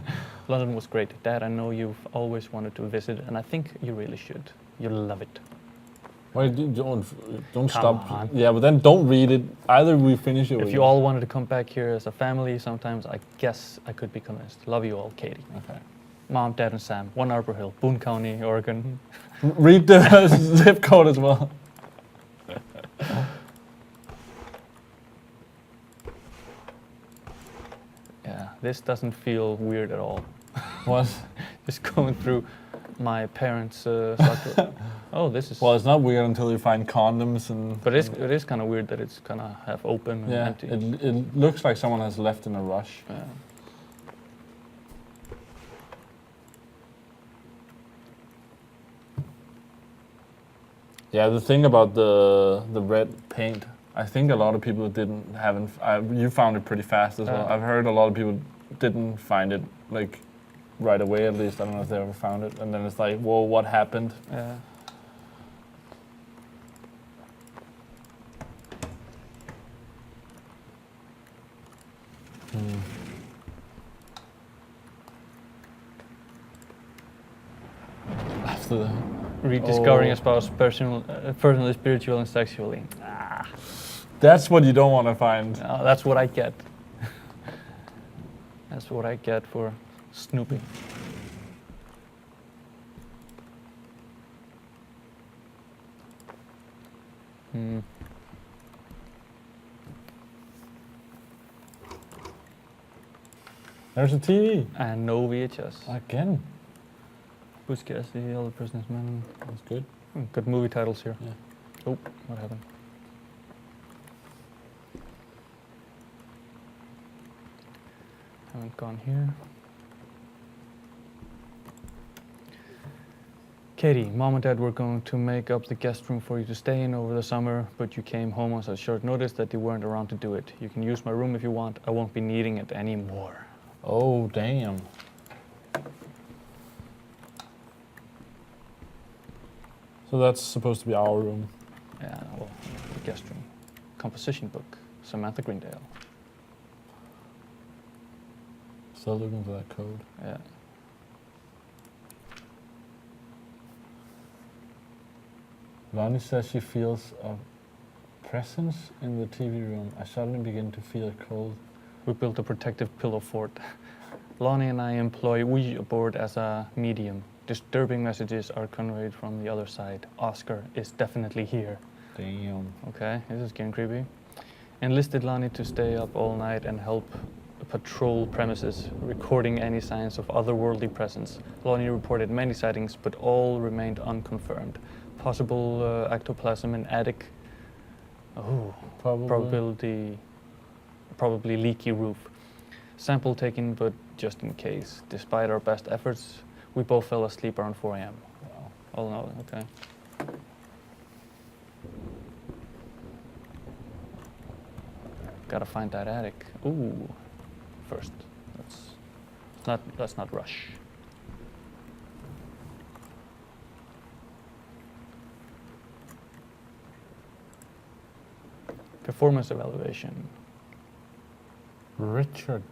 London was great. Dad, I know you've always wanted to visit, and I think you really should. You'll love it. Wait, don't Come stop. on. Yeah, but then don't read it. Either we finish it. If you all wanted to come back here as a family, sometimes I guess I could be convinced. Love you all, Katie. Okay. Mom, Dad, and Sam. 1 Arbor Hill, Boone County, Oregon. Read the zip code as well. Yeah, this doesn't feel weird at all. What? Just going through my parents' stock. Oh, this is. Well, it's not weird until you find condoms and. But it is kind of weird that it's kind of half open and Yeah, empty. it looks like someone has left in a rush. Yeah. Yeah, the thing about the red paint, I think a lot of people haven't. You found it pretty fast as well. I've heard a lot of people didn't find it like right away, at least. I don't know if they ever found it. And then it's like, whoa, what happened? Yeah. After the... Rediscovering a spouse personally, spiritual, and sexually. That's what you don't want to find. No, that's what I get. That's what I get for snooping. There's a TV. And no VHS. Again. Who scares the other person's man? That's good. Good movie titles here. Yeah. Oh, what happened? Haven't gone here. Katie, Mom and Dad were going to make up the guest room for you to stay in over the summer, but you came home on such short notice that you weren't around to do it. You can use my room if you want. I won't be needing it anymore. Oh, damn. So that's supposed to be our room. Yeah, well, the guest room. Composition book, Samantha Greendale. Still looking for that code. Yeah. Lonnie says she feels a presence in the TV room. I suddenly begin to feel cold. We built a protective pillow fort. Lonnie and I employ Ouija board as a medium. Disturbing messages are conveyed from the other side. Oscar is definitely here. Damn. Okay, this is getting creepy. Enlisted Lonnie to stay up all night and help patrol premises, recording any signs of otherworldly presence. Lonnie reported many sightings, but all remained unconfirmed. Possible ectoplasm in attic. Oh, probably leaky roof. Sample taken, but just in case. Despite our best efforts, we both fell asleep around 4 a.m. Wow. Oh no, okay. Gotta find that attic. Ooh, first. Let's not rush. Performance evaluation. Richard.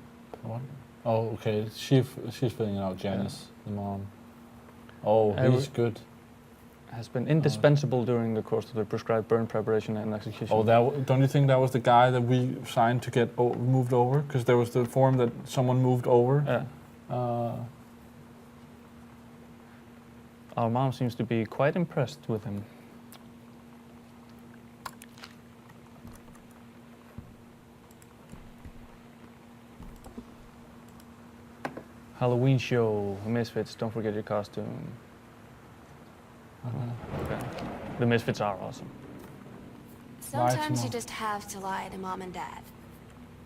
What? Oh, okay. She's filling it out. Janice, the mom. Oh, he's good. Has been indispensable during the course of the prescribed burn preparation and execution. Oh, don't you think that was the guy that we signed to get moved over? Because there was the form that someone moved over. Yeah. Our mom seems to be quite impressed with him. Halloween show, Misfits, don't forget your costume. Okay. The Misfits are awesome. Sometimes you just have to lie to Mom and Dad.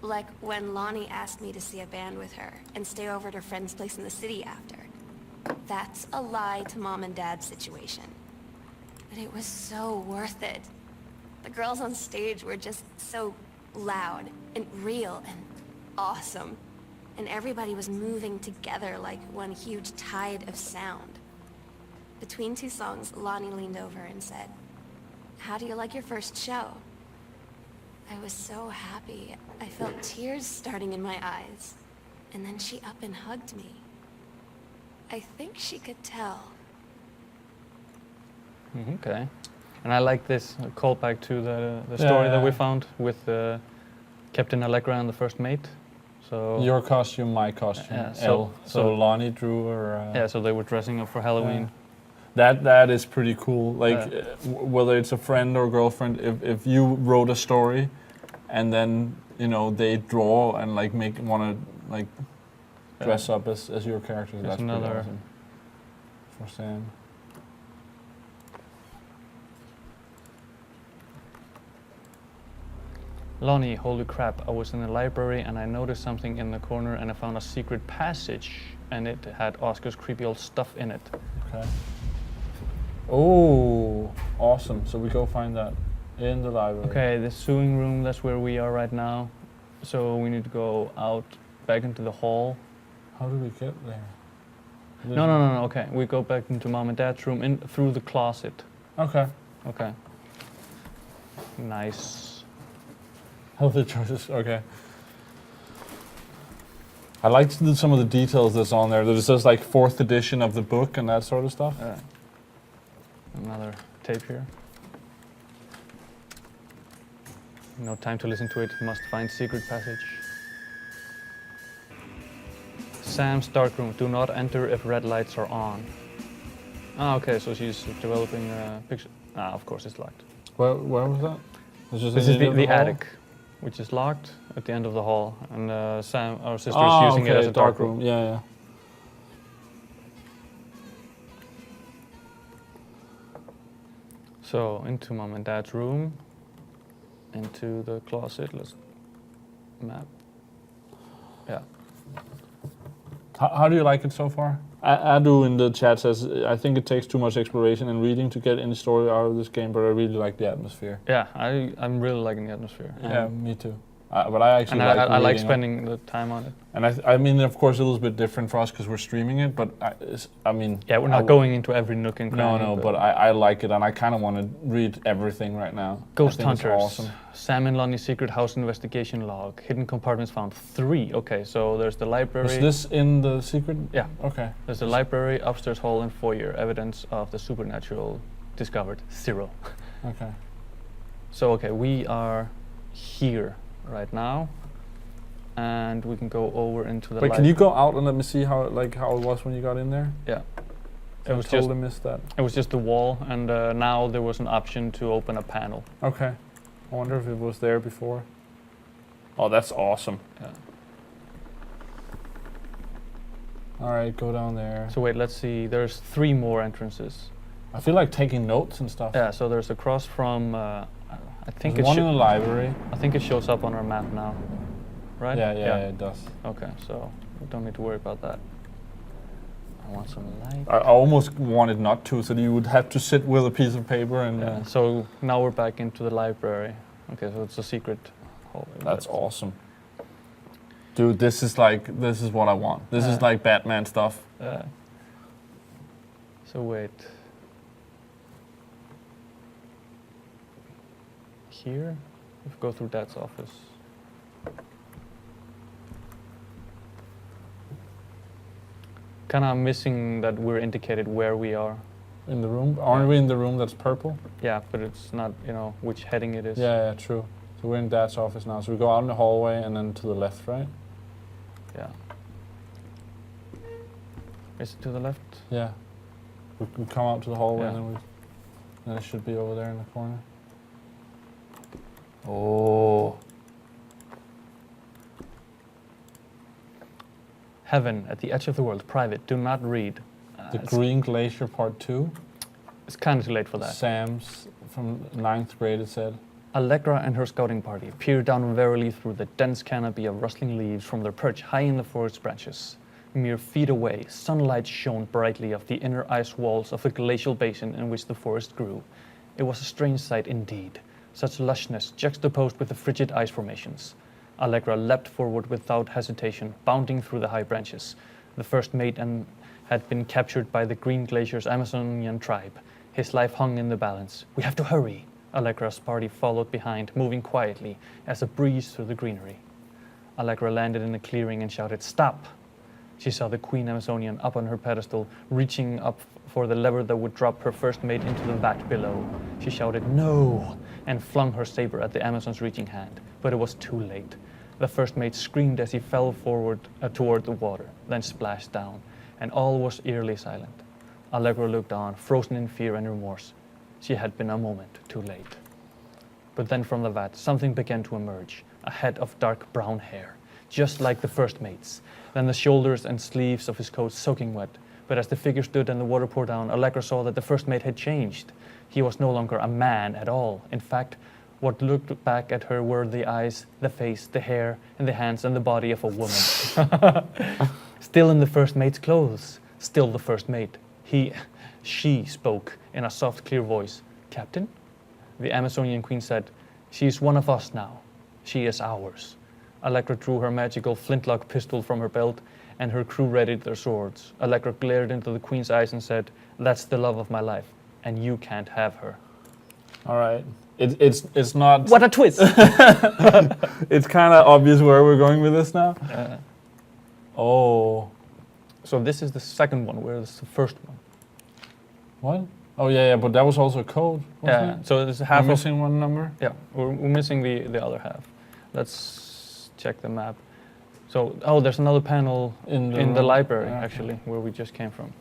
Like when Lonnie asked me to see a band with her and stay over at her friend's place in the city after. That's a lie to Mom and Dad's situation. But it was so worth it. The girls on stage were just so loud and real and awesome. And everybody was moving together like one huge tide of sound. Between two songs, Lonnie leaned over and said, "How do you like your first show?" I was so happy. I felt tears starting in my eyes. And then she up and hugged me. I think she could tell. Okay. And I like this callback to the story that we found with Captain Allegra and the First Mate. So your costume, my costume. Yeah, so Lonnie drew her. Yeah, so they were dressing up for Halloween. That is pretty cool. Like whether it's a friend or girlfriend, if you wrote a story, and then they draw and like want to like dress up as your characters. That's pretty awesome. For Sam. Lonnie, holy crap, I was in the library and I noticed something in the corner and I found a secret passage and it had Oscar's creepy old stuff in it. Okay. Oh, awesome. So we go find that in the library. Okay, the sewing room, that's where we are right now. So we need to go out back into the hall. How do we get there? No. Okay, we go back into mom and dad's room in through the closet. Okay. Okay. Nice. Healthy choices. Okay. I like some of the details that's on there. There's just like 4th edition of the book and that sort of stuff. Another tape here. No time to listen to it. Must find secret passage. Sam's dark room. Do not enter if red lights are on. Ah, okay. So she's developing a picture. Ah, of course it's locked. Where was that? This is the attic, which is locked at the end of the hall, and Sam, our sister, is using it as a dark room. Yeah. So into mom and dad's room, into the closet. Let's map. Yeah. How do you like it so far? Adu in the chat says, I think it takes too much exploration and reading to get any story out of this game, but I really like the atmosphere. Yeah, I'm really liking the atmosphere. Yeah, me too. But I actually I like spending the time on it. And I mean, of course, a little bit different for us because we're streaming it, but I mean... Yeah, we're not going into every nook and cranny. No, but I like it, and I kind of want to read everything right now. Ghost Hunters. Awesome. Sam and Lonnie's secret house investigation log. Hidden compartments found 3. Okay, so there's the library. Is this in the secret? Yeah. Okay. There's the library, upstairs hall, and foyer. Evidence of the supernatural discovered. 0. Okay. So, okay, we are here right now. And we can go over into the. Wait, can you go out and let me see how it was when you got in there? Yeah. I totally missed that. It was just the wall, and now there was an option to open a panel. Okay. I wonder if it was there before. Oh, that's awesome. Yeah. All right, go down there. So wait, let's see. There's 3 more entrances. I feel like taking notes and stuff. Yeah. So there's across from. I think there's one in the library. I think it shows up on our map now. Right? Yeah, it does. Okay, so we don't need to worry about that. I want some light. I almost wanted not to, so you would have to sit with a piece of paper and... Yeah, so now we're back into the library. Okay, so it's a secret hallway. That's awesome. Dude, this is what I want. This is like Batman stuff. So wait. Here? We go through Dad's office. Kind of missing that we're indicated where we are. In the room? Aren't we in the room that's purple? Yeah, but it's not, which heading it is. Yeah, true. So we're in Dad's office now. So we go out in the hallway and then to the left, right? Yeah. Is it to the left? Yeah. We come out to the hallway Yeah. and then it should be over there in the corner. Oh. Heaven, at the edge of the world, private, do not read. The Green Glacier Part 2. It's kind of too late for that. Sam's from 9th grade, it said. Allegra and her scouting party peered down warily through the dense canopy of rustling leaves from their perch high in the forest branches. Mere feet away, sunlight shone brightly off the inner ice walls of the glacial basin in which the forest grew. It was a strange sight indeed, such lushness juxtaposed with the frigid ice formations. Allegra leapt forward without hesitation, bounding through the high branches. The first mate had been captured by the Green Glacier's Amazonian tribe. His life hung in the balance. We have to hurry. Allegra's party followed behind, moving quietly as a breeze through the greenery. Allegra landed in a clearing and shouted, "Stop!" She saw the Queen Amazonian up on her pedestal, reaching up for the lever that would drop her first mate into the vat below. She shouted, "No!" and flung her saber at the Amazon's reaching hand, but it was too late. The first mate screamed as he fell forward toward the water, then splashed down, and all was eerily silent. Allegra looked on, frozen in fear and remorse. She had been a moment too late. But then from the vat, something began to emerge, a head of dark brown hair, just like the first mate's. Then the shoulders and sleeves of his coat soaking wet. But as the figure stood and the water poured down, Allegra saw that the first mate had changed. He was no longer a man at all. In fact, what looked back at her were the eyes, the face, the hair, and the hands and the body of a woman. Still in the first mate's clothes. Still the first mate. She spoke in a soft, clear voice. "Captain?" The Amazonian queen said, "She is one of us now. She is ours." Allegra drew her magical flintlock pistol from her belt and her crew readied their swords. Allegra glared into the queen's eyes and said, "That's the love of my life, and you can't have her." All right. It's not. What a twist! It's kind of obvious where we're going with this now. Oh. So this is the second one, whereas the first one. What? Oh yeah, but that was also a code, wasn't Yeah. it? So there's We're half of missing one number. Yeah, we're missing the other half. Let's check the map. So, there's another panel in the room. library, Yeah. actually, where we just came from.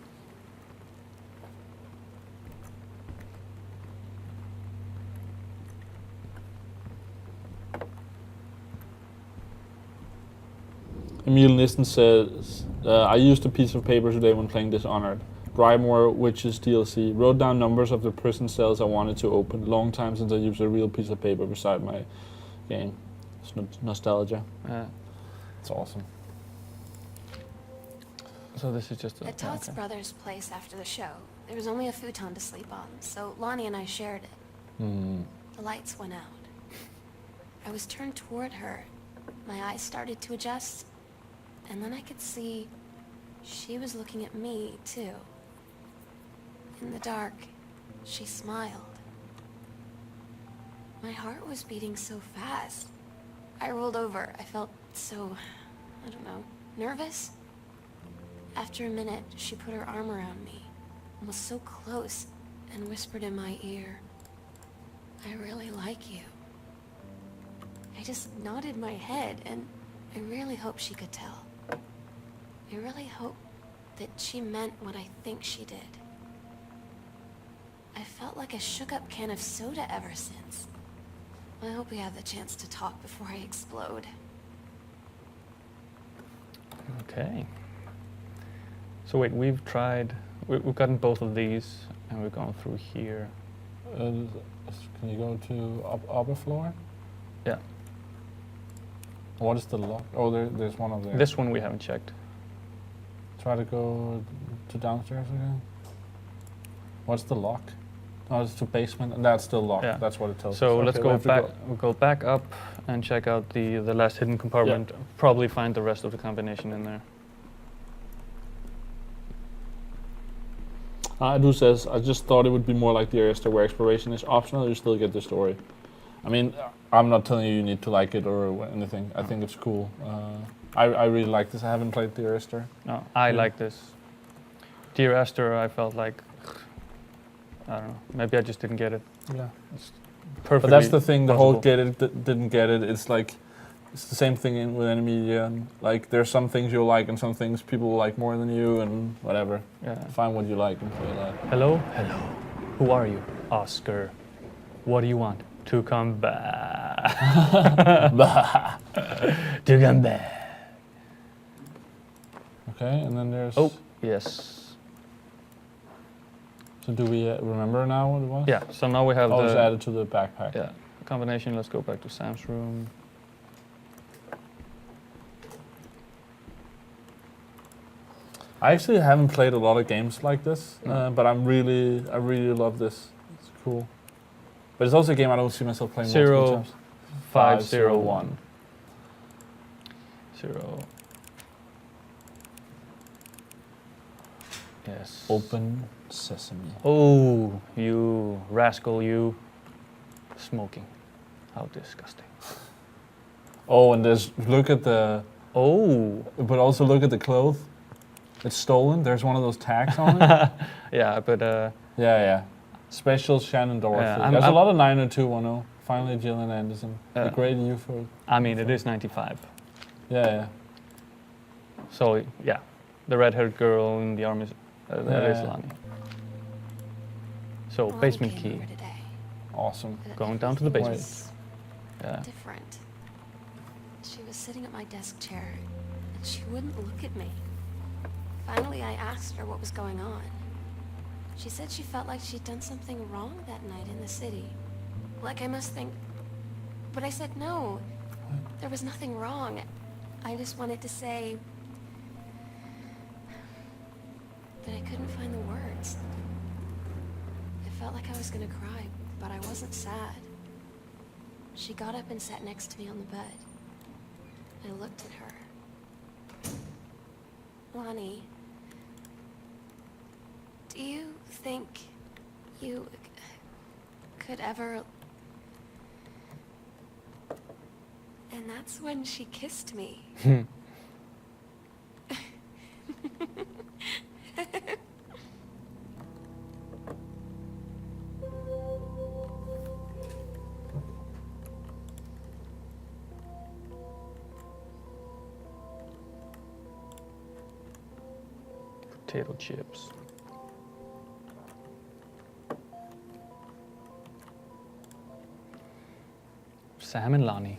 Emil Nissen says, I used a piece of paper today when playing Dishonored. Brymore Witches DLC. Wrote down numbers of the prison cells I wanted to open. Long time since I used a real piece of paper beside my game. It's nostalgia. It's awesome. So this is just At Todd's brother's place after the show, there was only a futon to sleep on, so Lonnie and I shared it. The lights went out. I was turned toward her. My eyes started to adjust, and then I could see she was looking at me, too. In the dark, she smiled. My heart was beating so fast. I rolled over. I felt so, I don't know, nervous? After a minute, she put her arm around me, and was so close, and whispered in my ear, "I really like you." I just nodded my head, and I really hoped she could tell. I really hoped that she meant what I think she did. I felt like a shook-up can of soda ever since. I hope we have the chance to talk before I explode. Okay. So wait, we've gotten both of these, and we've gone through here. Can you go to upper floor? Yeah. What is the lock? Oh, there's one over there. This one we haven't checked. Try to go to downstairs again. What's the lock? Oh, it's the basement, and that's still locked. Yeah. That's what it tells us. So let's Okay, go we have to back. We'll go back up and check out the last hidden compartment. Probably find the rest of the combination in there. Adu says, I just thought it would be more like the Arista where exploration is optional, you still get the story. I mean, I'm not telling you need to like it or anything. I think it's cool. I really like this. I haven't played the Arista. No, I like this. Dear Esther, I felt like, I don't know, maybe I just didn't get it. Yeah. It's perfectly But that's the thing, the whole possible. get it, didn't get it. It's like, it's the same thing with any media. And like, there's some things you'll like and some things people will like more than you and whatever. Yeah. Find what you like and play that. Hello? Hello. Who are you? Oscar. What do you want? To come back. To come back. Okay, and then there's... Oh, yes. So do we remember now what it was? Yeah, so now we have Oh, it's the added to the backpack. yeah, combination. Let's go back to Sam's room. I actually haven't played a lot of games like this, but I really love this. It's cool. But it's also a game I don't see myself playing multiple times. 501. 0. Yes. Open Sesame. Oh, you rascal, you. Smoking. How disgusting. Oh, and there's, look at the, Oh. but also look at the clothes. It's stolen. There's one of those tags on it. Yeah, but Yeah. Special Shannon Dorothy. Yeah, There's a lot of 90210. Finally, Gillian Anderson. The great UFO. I mean, it is 95. Yeah. So, yeah, the red-haired girl in the army, that is Yeah. Lonnie. So, Lonnie basement came key. over today. Awesome. But Going down to the everything basement. was Yeah. different. She was sitting at my desk chair, and she wouldn't look at me. Finally, I asked her what was going on. She said she felt like she'd done something wrong that night in the city. Like I must think... But I said no. There was nothing wrong. I just wanted to say... But I couldn't find the words. I felt like I was gonna cry, but I wasn't sad. She got up and sat next to me on the bed. I looked at her. Lonnie, do you think you could ever... And that's when she kissed me. Potato chips. Sam and Lonnie.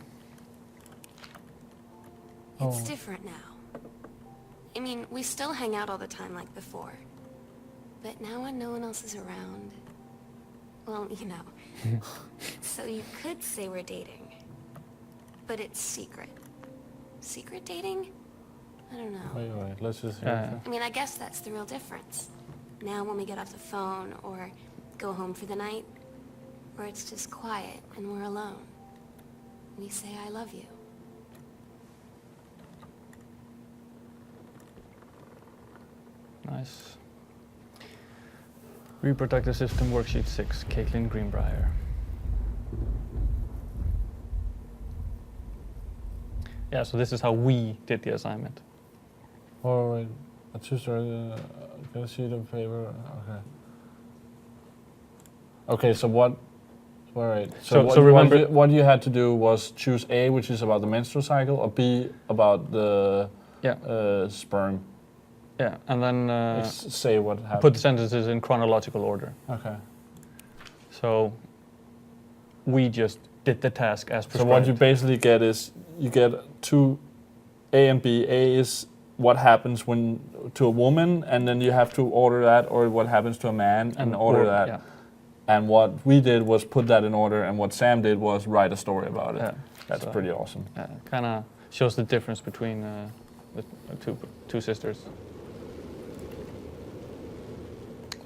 It's different now. I mean, we still hang out all the time like before. But now when no one else is around, well, you know. So you could say we're dating. But it's secret. Secret dating? I don't know. Wait, let's just hear it. I mean, I guess that's the real difference. Now when we get off the phone or go home for the night, where it's just quiet and we're alone, we say I love you. Nice. Reproductive System Worksheet 6, Caitlin Greenbrier. Yeah, so this is how we did the assignment. Oh, wait. I choose get a sheet of paper. Okay. Okay, so what? All right. So remember, what you had to do was choose A, which is about the menstrual cycle, or B, about the sperm. Yeah, and then say what happened. put the sentences in chronological order. Okay. So we just did the task as prescribed. So what you basically get is you get two A and B. A is what happens when to a woman, and then you have to order that, or what happens to a man and order that. Yeah. And what we did was put that in order, and what Sam did was write a story about it. Yeah. That's pretty awesome. Yeah, kind of shows the difference between the two sisters.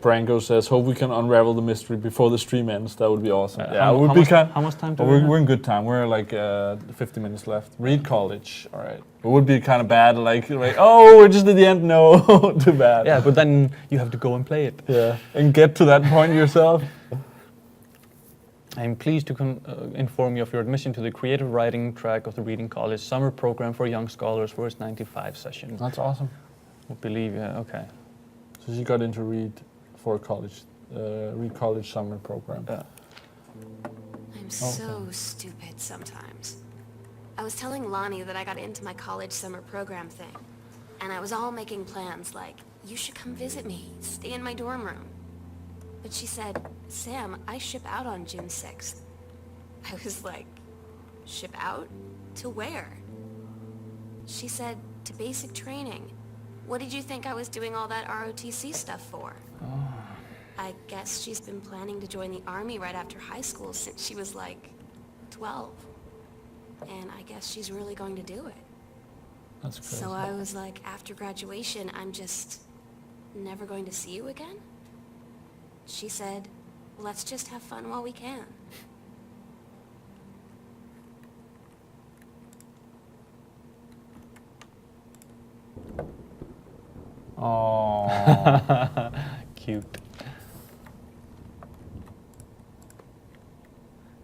Branko says, "Hope we can unravel the mystery before the stream ends. That would be awesome." Yeah, how much time do we have? We're in good time. We're like 50 minutes left. Read college. All right. It would be kind of bad, like oh, we're just at the end. No, too bad. Yeah, but then you have to go and play it. Yeah, and get to that point yourself. I am pleased to inform you of your admission to the creative writing track of the Reading College summer program for young scholars for its 95 session. That's awesome. I believe, yeah, okay. So she got into Read for college, Read College summer program. Yeah. I'm so stupid sometimes. I was telling Lonnie that I got into my college summer program thing, and I was all making plans like, you should come visit me, stay in my dorm room. But she said, Sam, I ship out on June 6th. I was like, ship out? To where? She said, to basic training. What did you think I was doing all that ROTC stuff for? Oh. I guess she's been planning to join the army right after high school since she was like 12. And I guess she's really going to do it. That's crazy. So I was like, after graduation, I'm just never going to see you again? She said, let's just have fun while we can. Oh, cute.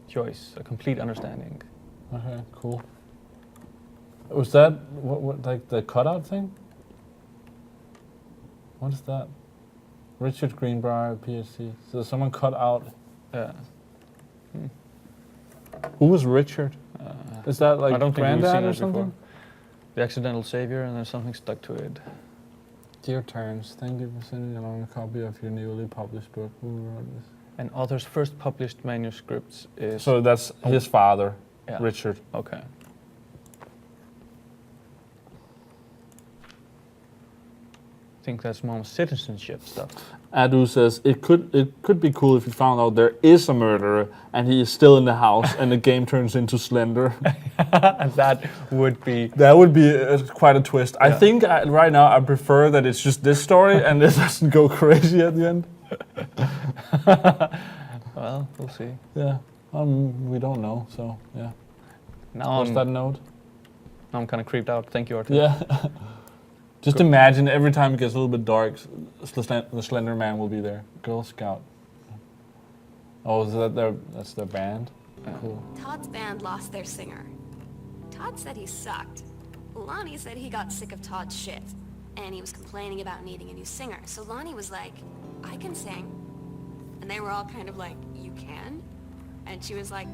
Joyce, a complete understanding. Okay, cool. Was that what like the cutout thing? What is that? Richard Greenbrier, PhD. So someone cut out. Yeah. Who was Richard? Is that like I don't think we've Granddad seen or it something? before. The accidental savior, and there's something stuck to it. Dear Terrence, thank you for sending along a copy of your newly published book. Who wrote this? And author's first published manuscripts is... So that's his father, yeah. Richard. Okay. I think that's mom's citizenship stuff. Adu says, it could be cool if you found out there is a murderer and he is still in the house and the game turns into Slender. That would be quite a twist. Yeah. I think right now I prefer that it's just this story and it doesn't go crazy at the end. Well, we'll see. Yeah, we don't know, so yeah. Now What's that note? Now I'm kind of creeped out. Thank you, Arthur. Yeah. Just imagine every time it gets a little bit dark, the Slender Man will be there. Girl Scout. Oh, is that's their band? Cool. Todd's band lost their singer. Todd said he sucked. Lonnie said he got sick of Todd's shit, and he was complaining about needing a new singer. So Lonnie was like, I can sing. And they were all kind of like, you can? And she was like,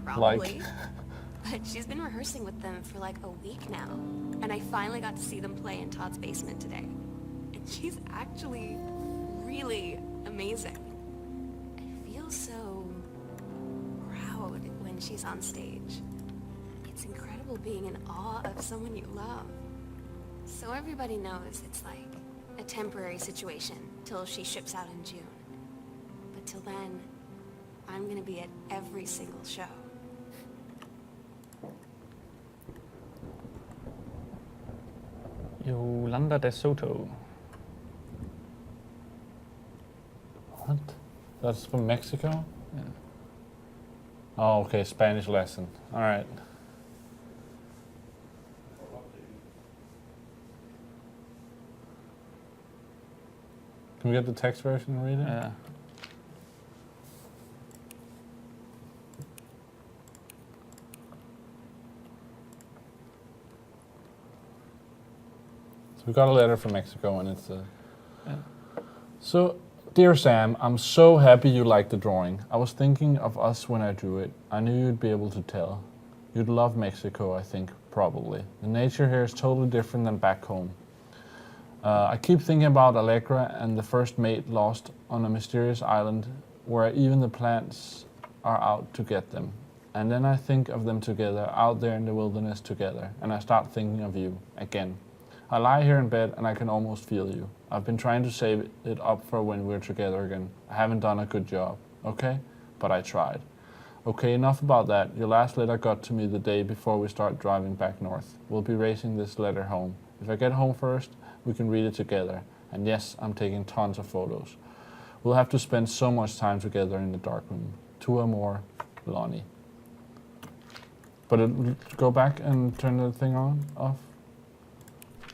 probably. But she's been rehearsing with them for like a week now. And I finally got to see them play in Todd's basement today. And she's actually really amazing. I feel so proud when she's on stage. It's incredible being in awe of someone you love. So everybody knows it's like a temporary situation till she ships out in June. But till then, I'm gonna be at every single show. Yolanda de Soto. What? That's from Mexico? Yeah. Oh, okay, Spanish lesson. All right. Can we get the text version and read it? Yeah. So we got a letter from Mexico, and it's So, dear Sam, I'm so happy you liked the drawing. I was thinking of us when I drew it. I knew you'd be able to tell. You'd love Mexico, I think, probably. The nature here is totally different than back home. I keep thinking about Allegra and the first mate lost on a mysterious island where even the plants are out to get them. And then I think of them together, out there in the wilderness together, and I start thinking of you again. I lie here in bed and I can almost feel you. I've been trying to save it up for when we're together again. I haven't done a good job, okay? But I tried. Okay, enough about that. Your last letter got to me the day before we start driving back north. We'll be racing this letter home. If I get home first, we can read it together. And yes, I'm taking tons of photos. We'll have to spend so much time together in the darkroom. 2 or more, Lonnie. But go back and turn the thing off.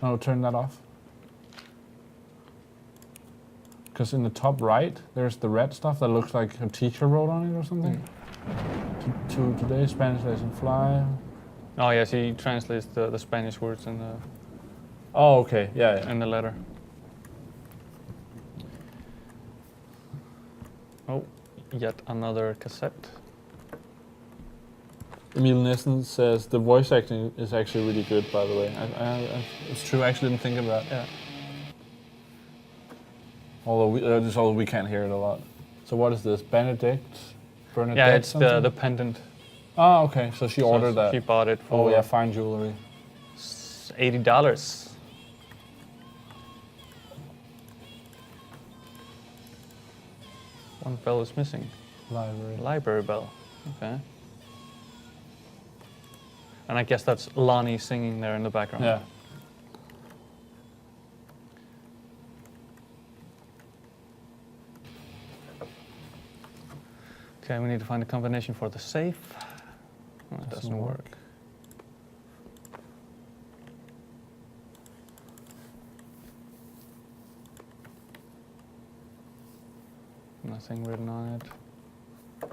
No, turn that off. Because in the top right, there's the red stuff that looks like a teacher wrote on it or something. To today's Spanish lesson, fly. Oh yes, he translates the Spanish words in the. Oh, okay, yeah. In the letter. Oh, yet another cassette. Emil Nissen says the voice acting is actually really good, by the way. It's true, I actually didn't think of that. Yeah. Although we can't hear it a lot. So what is this? Bernadette? Yeah, it's something? the pendant. Oh, okay. So she ordered that. She bought it for. Oh yeah, fine jewelry. $80. One bell is missing. Library bell. Okay. And I guess that's Lonnie singing there in the background. Yeah. Okay, we need to find a combination for the safe. Oh, it doesn't work. Nothing written on it.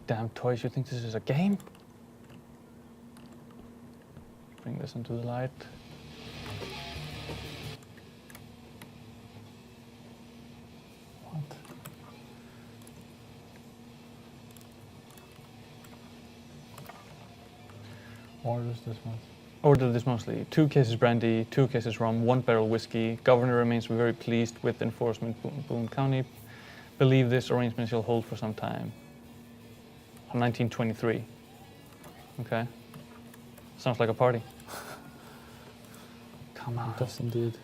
Damn toys, you think this is a game? Bring this into the light. What? Orders this one. Ordered this mostly. 2 cases brandy, 2 cases rum, 1 barrel whiskey. Governor remains very pleased with enforcement. Boone County. Believe this arrangement shall hold for some time. 1923. Okay. Sounds like a party. Come on. It does indeed.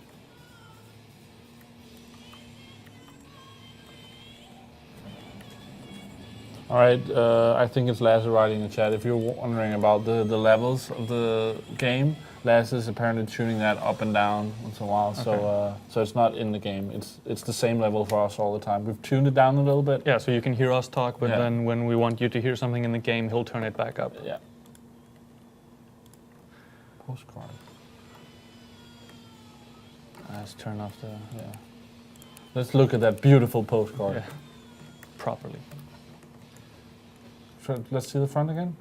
All right, I think it's Lasse writing in the chat. If you're wondering about the levels of the game, Lasse is apparently tuning that up and down once in a while. Okay. So it's not in the game. It's the same level for us all the time. We've tuned it down a little bit. Yeah, so you can hear us talk, but then when we want you to hear something in the game, he'll turn it back up. Yeah. Postcard. Let's turn off the... Yeah. Let's look at that beautiful postcard. Yeah. Properly. Let's see the front again.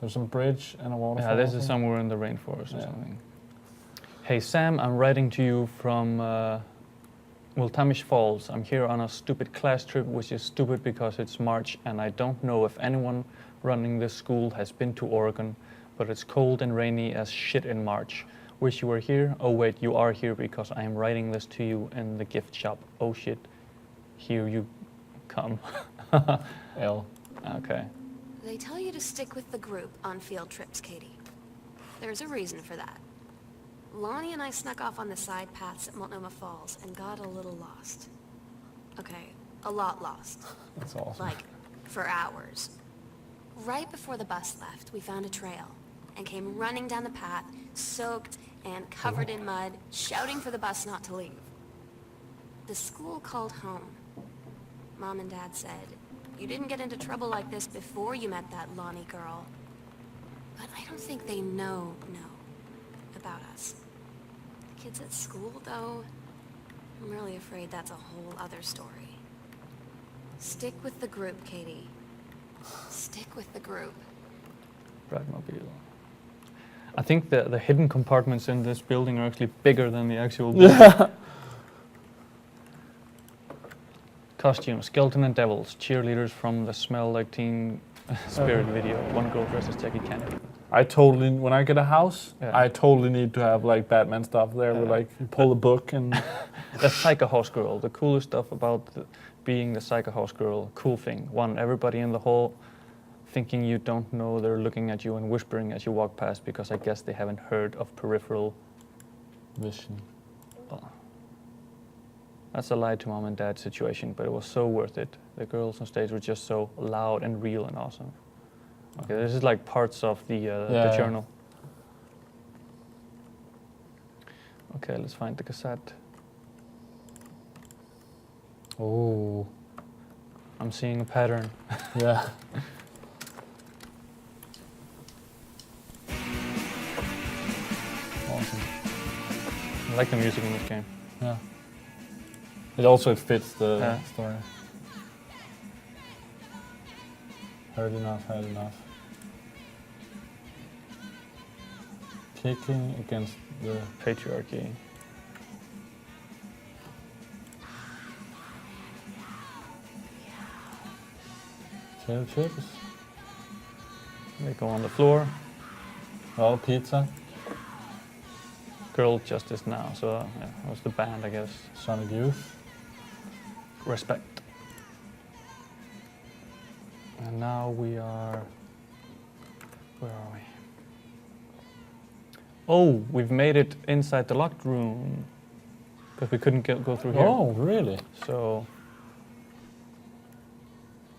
There's some bridge and a waterfall. Yeah, this is somewhere in the rainforest or something. Hey Sam, I'm writing to you from Wiltamish Falls. I'm here on a stupid class trip, which is stupid because it's March and I don't know if anyone running this school has been to Oregon, but it's cold and rainy as shit in March. Wish you were here. Oh wait, you are here because I am writing this to you in the gift shop. Oh shit, here you come. L. Okay. They tell you to stick with the group on field trips, Katie. There's a reason for that. Lonnie and I snuck off on the side paths at Multnomah Falls and got a little lost. Okay, a lot lost. That's awesome. Like, for hours. Right before the bus left, we found a trail and came running down the path, soaked and covered in mud, shouting for the bus not to leave. The school called home. Mom and Dad said, you didn't get into trouble like this before you met that Lonnie girl. But I don't think they know about us. The kids at school, though, I'm really afraid that's a whole other story. Stick with the group, Katie. Stick with the group. Bradmobile. I think the hidden compartments in this building are actually bigger than the actual building. Costumes, skeleton and devils, cheerleaders from the Smell Like Teen Spirit video. One girl dressed as Jackie Kennedy. When I get a house, I totally need to have like Batman stuff there where like you pull a book and... The Psycho House Girl, the coolest stuff about being the Psycho House Girl, cool thing. One, everybody in the hall thinking you don't know, they're looking at you and whispering as you walk past because I guess they haven't heard of peripheral vision. That's a lie to mom and dad situation, but it was so worth it. The girls on stage were just so loud and real and awesome. Okay, this is like parts of the journal. Okay, let's find the cassette. Oh. I'm seeing a pattern. Yeah. Awesome. I like the music in this game. Yeah. It fits the story. Heard enough. Kicking against the patriarchy. Potato chips. They go on the floor. Oh, pizza. Girl Justice Now, so that was the band, I guess. Sonic Youth. Respect. And now we are... Where are we? Oh, we've made it inside the locked room. Because we couldn't go through here. Oh, really? So...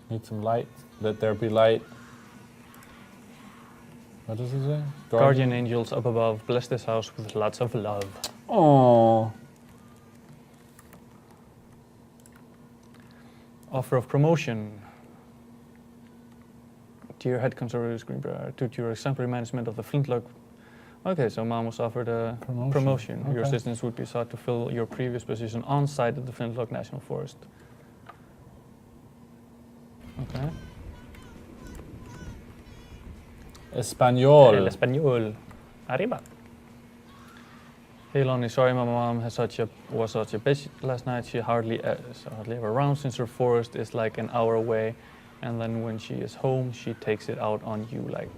Need some light. Let there be light. What does it say? Guardian angels up above, bless this house with lots of love. Oh. Offer of promotion. Dear head conservative screenwriter, due to your exemplary management of the Flintlock. Okay, so mom was offered a promotion. Okay. Your assistance would be sought to fill your previous position on site at the Flintlock National Forest. Okay. Espanol. El Español. Arriba. Hey Lonnie, sorry my mom was such a bitch last night. She hardly ever around since her forest is like an hour away, and then when she is home, she takes it out on you, like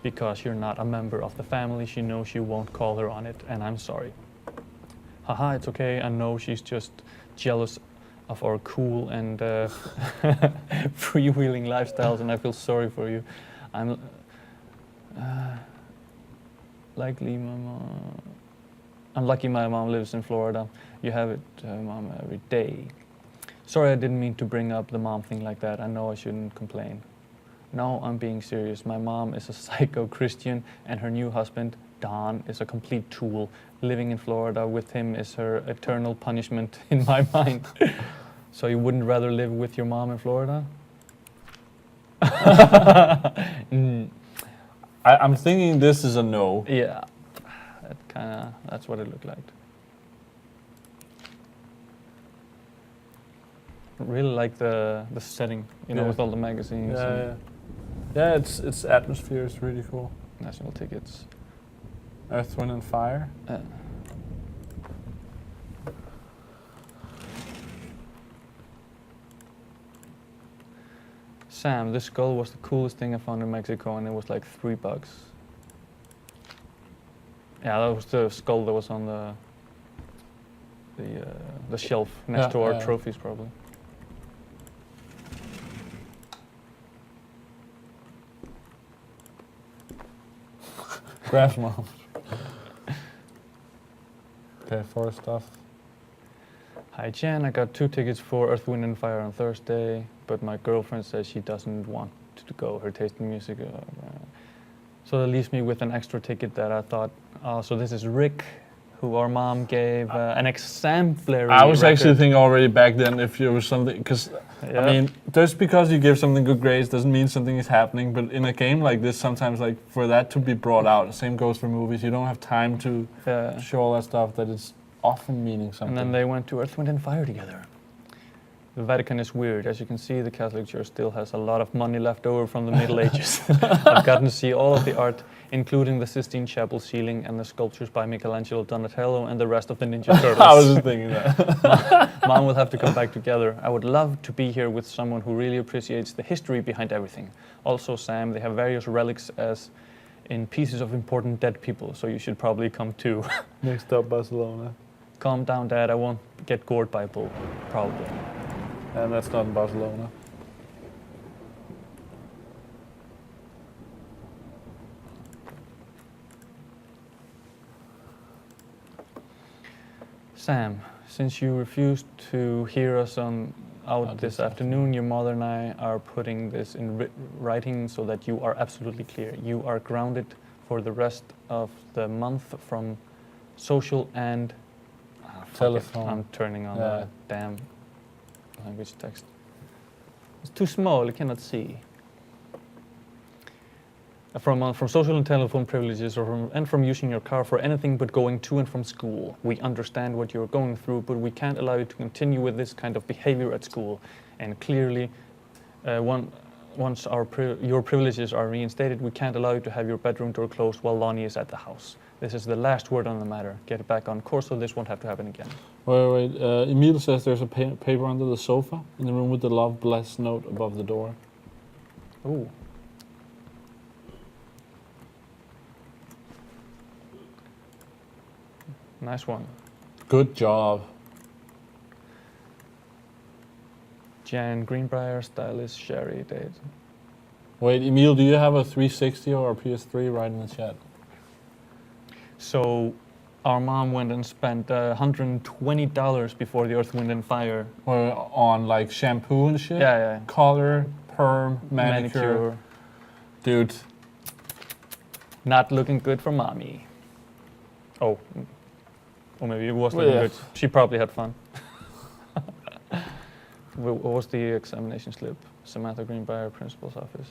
because you're not a member of the family. She knows you won't call her on it, and I'm sorry. Haha, it's okay. I know she's just jealous of our cool and freewheeling lifestyles, and I feel sorry for you. I'm I'm lucky my mom lives in Florida. You have it, mom, every day. Sorry, I didn't mean to bring up the mom thing like that. I know I shouldn't complain. No, I'm being serious. My mom is a psycho Christian, and her new husband, Don, is a complete tool. Living in Florida with him is her eternal punishment in my mind. So you wouldn't rather live with your mom in Florida? I'm thinking this is a no. Yeah, that's what it looked like. really like the setting, you know, Yeah. with all the magazines. Yeah, its atmosphere is really cool. National tickets. Earth, Wind and Fire. Sam, this skull was the coolest thing I found in Mexico, and it was like $3. Yeah, that was the skull that was on the shelf next to our trophies, probably. Grass mom. Okay, for stuff. Hi Jen, I got 2 tickets for Earth, Wind and Fire on Thursday, but my girlfriend says she doesn't want to go. Her taste in music. So that leaves me with an extra ticket that I thought, so this is Rick, who our mom gave an exemplary I was record. actually thinking already back then if there was something, because I mean, just because you give something good grades doesn't mean something is happening, but in a game like this, sometimes like for that to be brought out, the same goes for movies, you don't have time to show all that stuff, that it's often meaning something. And then they went to Earth, Wind and Fire together. The Vatican is weird. As you can see, the Catholic Church still has a lot of money left over from the Middle Ages. I've gotten to see all of the art, including the Sistine Chapel ceiling and the sculptures by Michelangelo, Donatello, and the rest of the Ninja Turtles. I was just thinking that. Mom will have to come back together. I would love to be here with someone who really appreciates the history behind everything. Also, Sam, they have various relics as in pieces of important dead people, so you should probably come too. Next up, Barcelona. Calm down, Dad. I won't get gored by a bull, probably. And that's not in Barcelona. Sam, since you refused to hear us out this afternoon, your mother and I are putting this in writing so that you are absolutely clear. You are grounded for the rest of the month from social and telephone. I'm turning on the damn language text. It's too small, I cannot see. From social and telephone privileges and from using your car for anything but going to and from school. We understand what you're going through, but we can't allow you to continue with this kind of behavior at school. And clearly, once your privileges are reinstated, we can't allow you to have your bedroom door closed while Lonnie is at the house. This is the last word on the matter. Get back on course so this won't have to happen again. Wait. Emil says there's a paper under the sofa in the room with the love bless note above the door. Ooh. Nice one. Good job. Jan Greenbrier, stylist, Sherry, date. Wait, Emil, do you have a 360 or a PS3 right in the chat? So our mom went and spent $120 before the Earth, Wind and Fire. Or on like shampoo and shit? Yeah. Color, perm, manicure. Dude. Not looking good for mommy. Oh. Or maybe it was looking good. She probably had fun. What was the examination slip? Samantha Greenbrier, principal's office.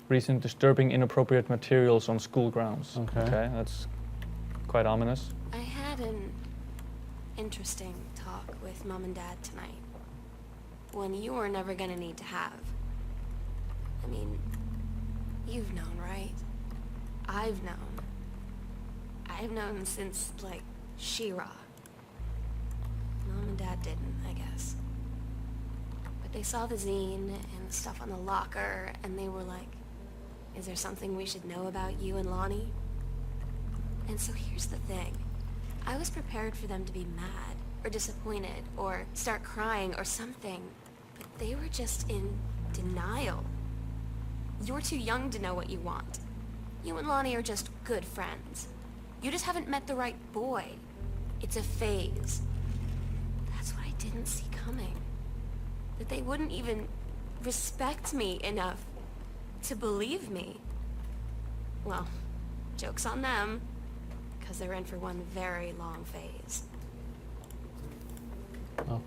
Recent disturbing inappropriate materials on school grounds. Okay, that's quite ominous. I had an interesting talk with Mom and Dad tonight. One you were never gonna need to have. I mean, you've known, right? I've known. I've known since, like, She-Ra. Mom and Dad didn't, I guess. But they saw the zine and the stuff on the locker, and they were like, is there something we should know about you and Lonnie? And so here's the thing. I was prepared for them to be mad, or disappointed, or start crying, or something. But they were just in denial. You're too young to know what you want. You and Lonnie are just good friends. You just haven't met the right boy. It's a phase. That's what I didn't see coming. That they wouldn't even respect me enough to believe me. Well, joke's on them, because they're in for one very long phase. Oh.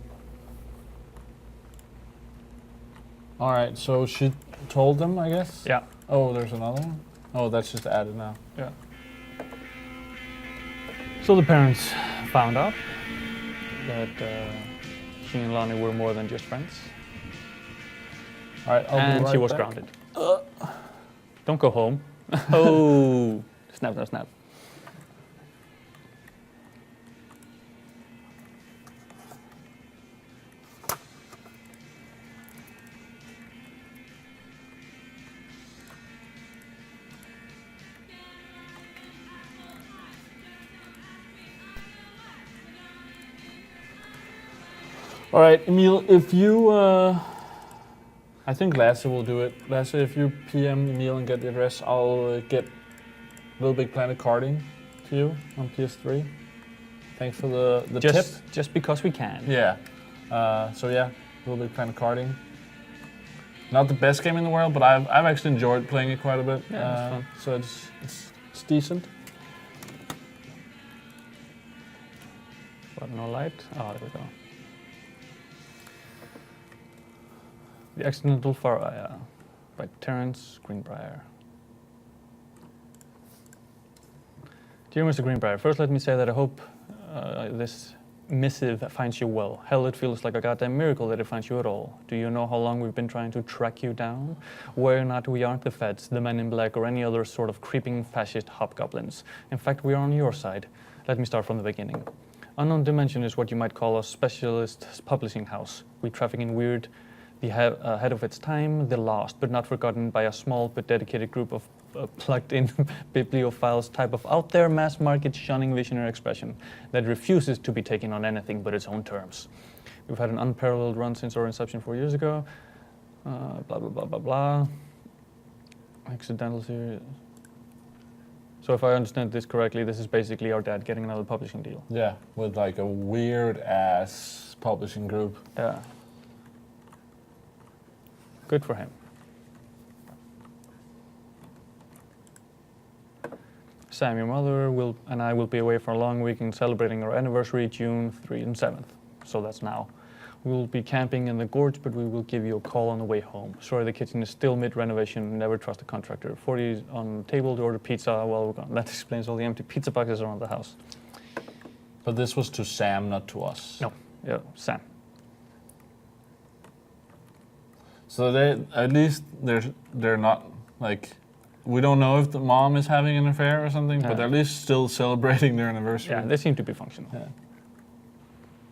Alright, so she told them, I guess? Yeah. Oh, there's another one? Oh, that's just added now. Yeah. So the parents found out that she and Lonnie were more than just friends. All right, I'll be And right she was back. grounded. Don't go home. Oh, snap, snap, snap. All right, Emil, if you, I think Lasse will do it. Lasse, if you PM Emil and get the address, I'll get Little Big Planet carding to you on PS3. Thanks for the tip. Just because we can. Yeah. So yeah, Little Big Planet carding. Not the best game in the world, but I've actually enjoyed playing it quite a bit. Yeah, it's fun. So it's decent. But no light. Oh, there we go. The Accidental Fire by Terence Greenbrier. Dear Mr. Greenbrier, first let me say that I hope this missive finds you well. Hell, it feels like a goddamn miracle that it finds you at all. Do you know how long we've been trying to track you down? Whether or not we aren't the feds, the men in black, or any other sort of creeping fascist hobgoblins. In fact, we are on your side. Let me start from the beginning. Unknown Dimension is what you might call a specialist publishing house. We traffic in weird, the ahead of its time, the lost, but not forgotten by a small but dedicated group of plugged-in bibliophiles type of out-there mass-market shunning visionary expression that refuses to be taken on anything but its own terms. We've had an unparalleled run since our inception 4 years ago. Blah, blah, blah, blah, blah. Accidental series. So if I understand this correctly, this is basically our dad getting another publishing deal. Yeah, with like a weird-ass publishing group. Yeah. Good for him. Sam, your mother and I will be away for a long weekend celebrating our anniversary, June 3rd and 7th. So that's now. We will be camping in the gorge, but we will give you a call on the way home. Sorry, the kitchen is still mid-renovation. Never trust a contractor. 40 on the table to order pizza while we're gone. That explains all the empty pizza boxes around the house. But this was to Sam, not to us. No, yeah, Sam. So they at least they're not like, we don't know if the mom is having an affair or something, but they're at least still celebrating their anniversary. Yeah, they seem to be functional. Yeah.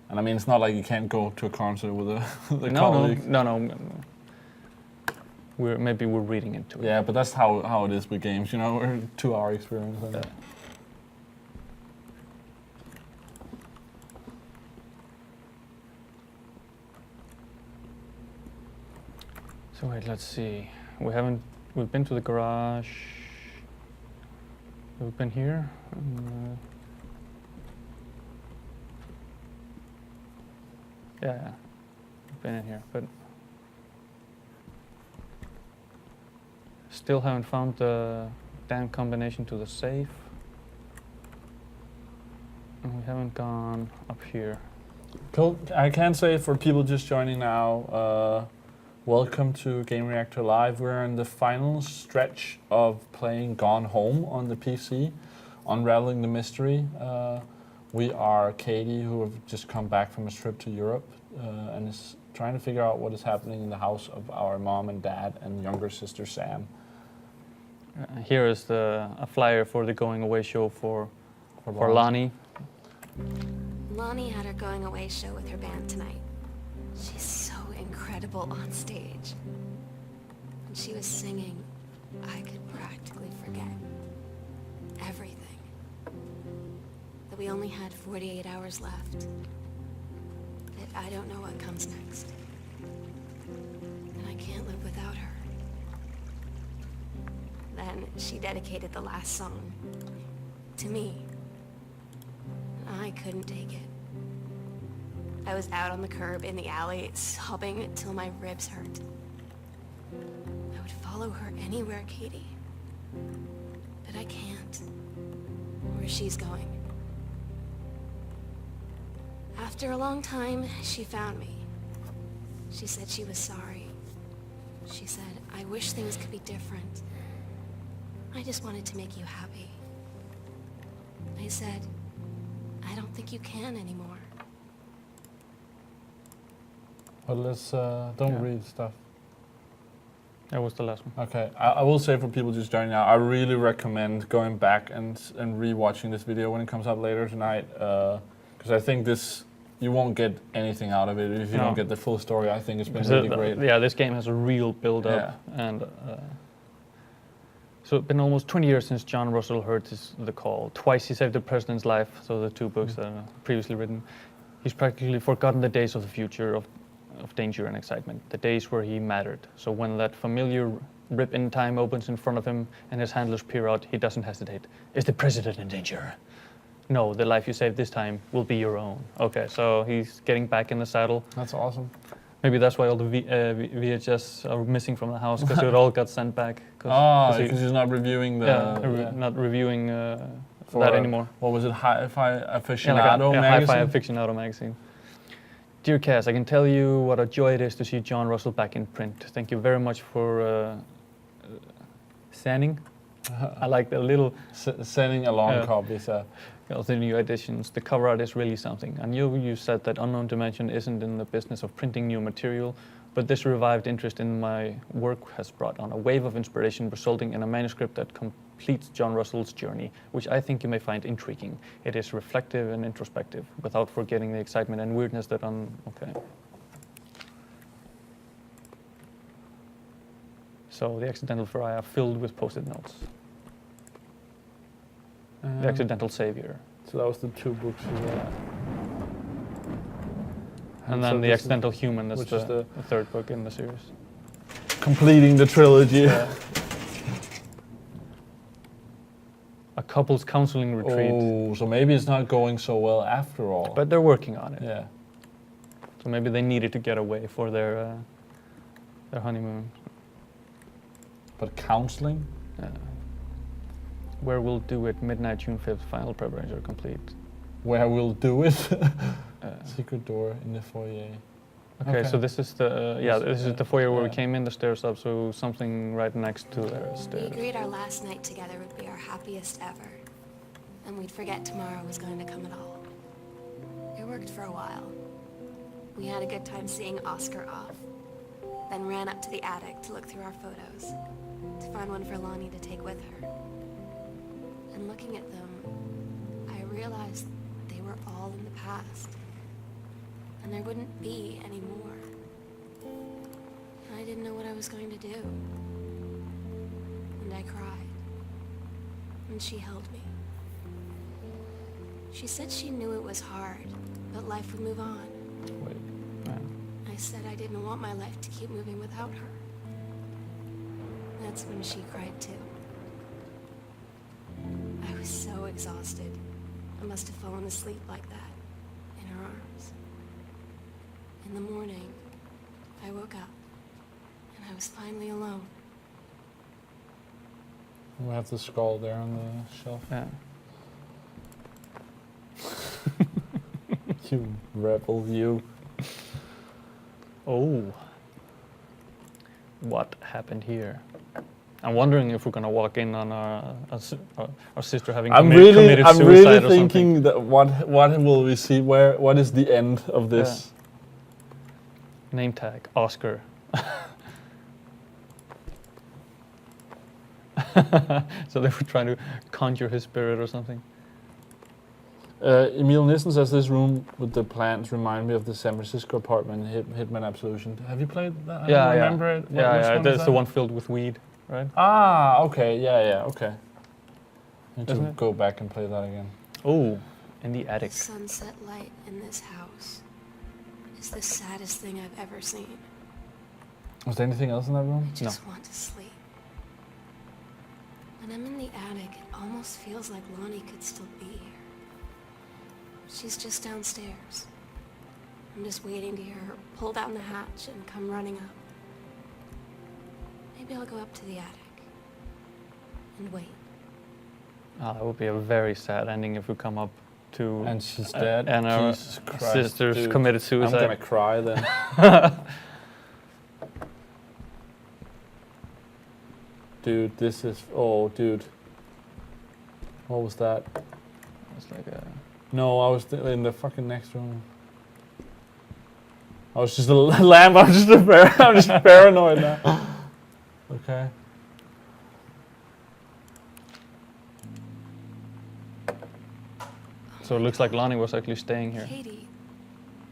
And I mean, it's not like you can't go to a concert with a colleague. No. Maybe we're reading into it. Yeah, but that's how it is with games, you know, we're 2-hour experience. Yeah. So wait, let's see. We've been to the garage. We've been here. Yeah, we've been in here, but still haven't found the damn combination to the safe. And we haven't gone up here. Cool. I can say for people just joining now, welcome to Game Reactor Live. We're in the final stretch of playing Gone Home on the PC, unraveling the mystery. We are Katie, who have just come back from a trip to Europe and is trying to figure out what is happening in the house of our mom and dad and younger sister Sam. Here is a flyer for the going away show for Lonnie. Lonnie had her going away show with her band tonight. She's so incredible on stage. When she was singing, I could practically forget everything. That we only had 48 hours left. That I don't know what comes next. And I can't live without her. Then she dedicated the last song to me. I couldn't take it. I was out on the curb in the alley, sobbing till my ribs hurt. I would follow her anywhere, Katie. But I can't. Where she's going. After a long time, she found me. She said she was sorry. She said, I wish things could be different. I just wanted to make you happy. I said, I don't think you can anymore. But let's don't read stuff. That was the last one. Okay, I will say for people just joining now, I really recommend going back and re-watching this video when it comes up later tonight, because I think you won't get anything out of it if you don't get the full story. I think it's been really great. Yeah, this game has a real build-up, and so it's been almost 20 years since John Russell heard the call. Twice he saved the president's life, so the 2 books that are previously written. He's practically forgotten the days of the future of danger and excitement, the days where he mattered. So when that familiar rip in time opens in front of him and his handlers peer out, he doesn't hesitate. Is the president in danger? No, the life you saved this time will be your own. Okay, so he's getting back in the saddle. That's awesome. Maybe that's why all the VHS are missing from the house, because it all got sent back. Because he's not reviewing not reviewing that anymore. What was it, Hi-Fi Aficionado magazine? Hi-Fi Aficionado magazine. Dear Cass, I can tell you what a joy it is to see John Russell back in print. Thank you very much for sending. I like the little... Sending along copies. Of the new editions. The cover art is really something. I knew you said that Unknown Dimension isn't in the business of printing new material, but this revived interest in my work has brought on a wave of inspiration, resulting in a manuscript that completes John Russell's journey, which I think you may find intriguing. It is reflective and introspective, without forgetting the excitement and weirdness that okay. So the Accidental Pariah filled with post-it notes. The Accidental Savior. So that was the 2 books. And then the Accidental Human, that's the 3rd book in the series. Completing the trilogy. Yeah. A couple's counseling retreat. Oh, so maybe it's not going so well after all. But they're working on it. Yeah. So maybe they needed to get away for their honeymoon. But counseling? Where we'll do it, midnight, June 5th, final preparations are complete. Where we'll do it? Secret door in the foyer. Okay, so this is the, this is the foyer where we came in, the stairs up, so something right next to the stairs. We agreed our last night together would be our happiest ever, and we'd forget tomorrow was going to come at all. It worked for a while. We had a good time seeing Oscar off, then ran up to the attic to look through our photos, to find one for Lonnie to take with her. And looking at them, I realized they were all in the past. And there wouldn't be any more. And I didn't know what I was going to do. And I cried. And she held me. She said she knew it was hard, but life would move on. Wait. I said I didn't want my life to keep moving without her. That's when she cried too. I was so exhausted. I must have fallen asleep like that, in her arms. In the morning, I woke up, and I was finally alone. We have the skull there on the shelf. Yeah. You rebel, you. Oh. What happened here? I'm wondering if we're gonna walk in on our sister having committed suicide I'm really or thinking something. that what will we see? What is the end of this? Yeah. Name tag, Oscar. So they were trying to conjure his spirit or something. Emil Nissen says this room with the plants remind me of the San Francisco apartment Hitman Absolution. Have you played that? I don't remember it. Yeah, that's the one filled with weed, right? Ah, okay, okay. Need Isn't to it? go back and play that again. Oh, in the attic. The sunset light in this house is the saddest thing I've ever seen. Was there anything else in that room? I just want to sleep. When I'm in the attic, it almost feels like Lonnie could still be here. She's just downstairs. I'm just waiting to hear her pull down the hatch and come running up. Maybe I'll go up to the attic and wait. Oh, that would be a very sad ending if we come up to... And she's dead? And our Jesus Christ, sister's dude. committed suicide. I'm gonna cry then. Dude, this is... Oh, dude. What was that? It's like a... No, I was in the fucking next room. I was just a lamp. I'm just paranoid now. Okay. So it looks like Lonnie was actually staying here. Katie,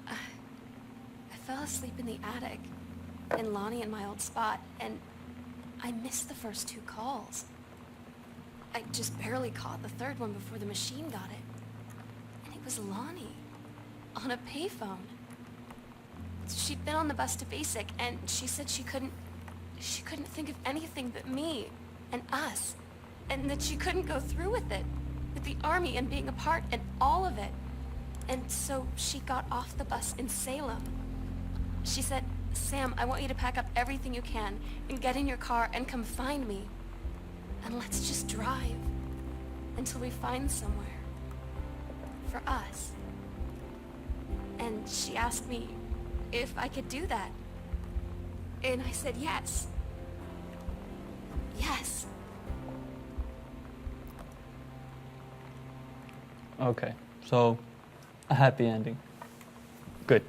I fell asleep in the attic, in Lonnie in my old spot, and I missed the first 2 calls. I just barely caught the third one before the machine got it. And it was Lonnie, on a payphone. She'd been on the bus to Basic, and she said she couldn't think of anything but me and us, and that she couldn't go through with it, with the army and being apart and all of it. And so she got off the bus in Salem. She said, Sam, I want you to pack up everything you can and get in your car and come find me. And let's just drive until we find somewhere for us. And she asked me if I could do that. And I said yes. Yes. Okay, so a happy ending. Good.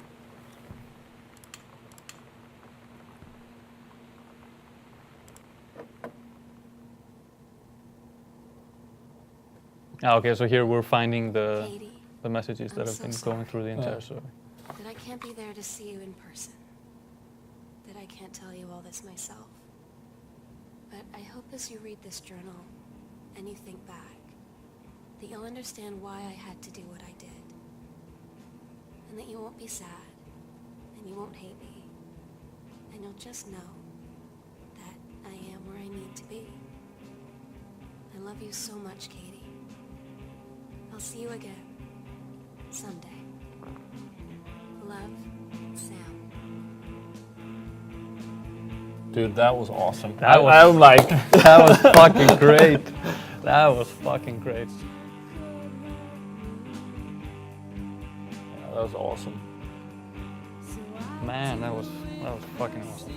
Okay, so here we're finding the Katie, messages that I'm have so been sorry. going through the entire story. that I can't be there to see you in person. That I can't tell you all this myself. But I hope as you read this journal and you think back, that you'll understand why I had to do what I did. And that you won't be sad, and you won't hate me. And you'll just know that I am where I need to be. I love you so much, Katie. I'll see you again someday. Love, Sam. Dude, that was awesome. I'm like, that was fucking great. That was fucking great. Yeah, that was awesome. Man, that was fucking awesome.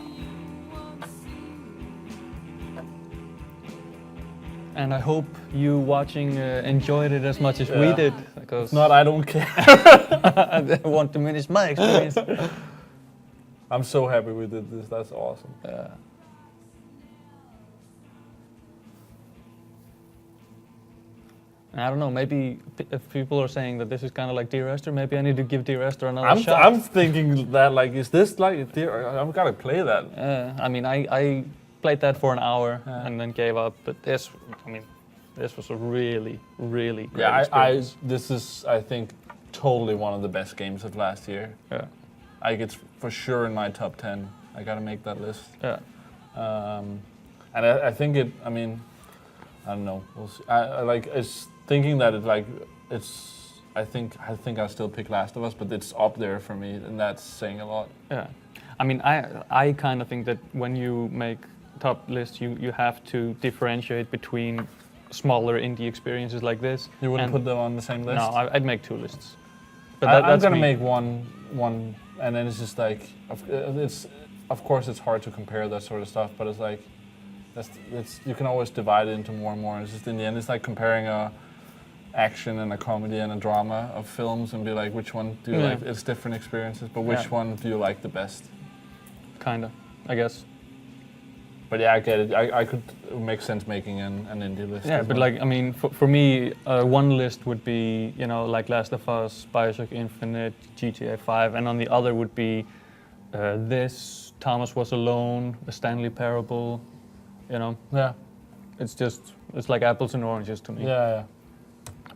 And I hope you watching enjoyed it as much as we did, because If not, I don't care. I won't diminish my experience. I'm so happy we did this. That's awesome. I don't know, maybe if people are saying that this is kind of like Dear Esther, maybe I need to give Dear Esther another shot. I'm thinking that, like, is this like I'm gotta play that. I mean, I played that for an hour and then gave up, but this was a really, really great experience. This is, I think, totally one of the best games of last year. Yeah. Like, it's for sure in my top 10. I gotta make that list. Yeah. And I think it, I mean, I don't know. We'll see. I like, it's thinking that it, like, it's, I think I'll still pick Last of Us, but it's up there for me, and that's saying a lot. Yeah. I mean, I kind of think that when you make top lists, you have to differentiate between smaller indie experiences like this. You wouldn't put them on the same list? No, I'd make 2 lists. But I'm gonna me. make one, and then it's just like, of course it's hard to compare that sort of stuff, but it's like, you can always divide it into more and more. It's just in the end, it's like comparing a action and a comedy and a drama of films and be like, which one do you like? It's different experiences, but which one do you like the best? Kinda, I guess. But yeah, I get it. I could make sense making an indie list. Yeah, but like, I mean, for me, one list would be, you know, like Last of Us, Bioshock Infinite, GTA 5, and on the other would be this, Thomas Was Alone, The Stanley Parable, you know. Yeah. It's like apples and oranges to me. Yeah.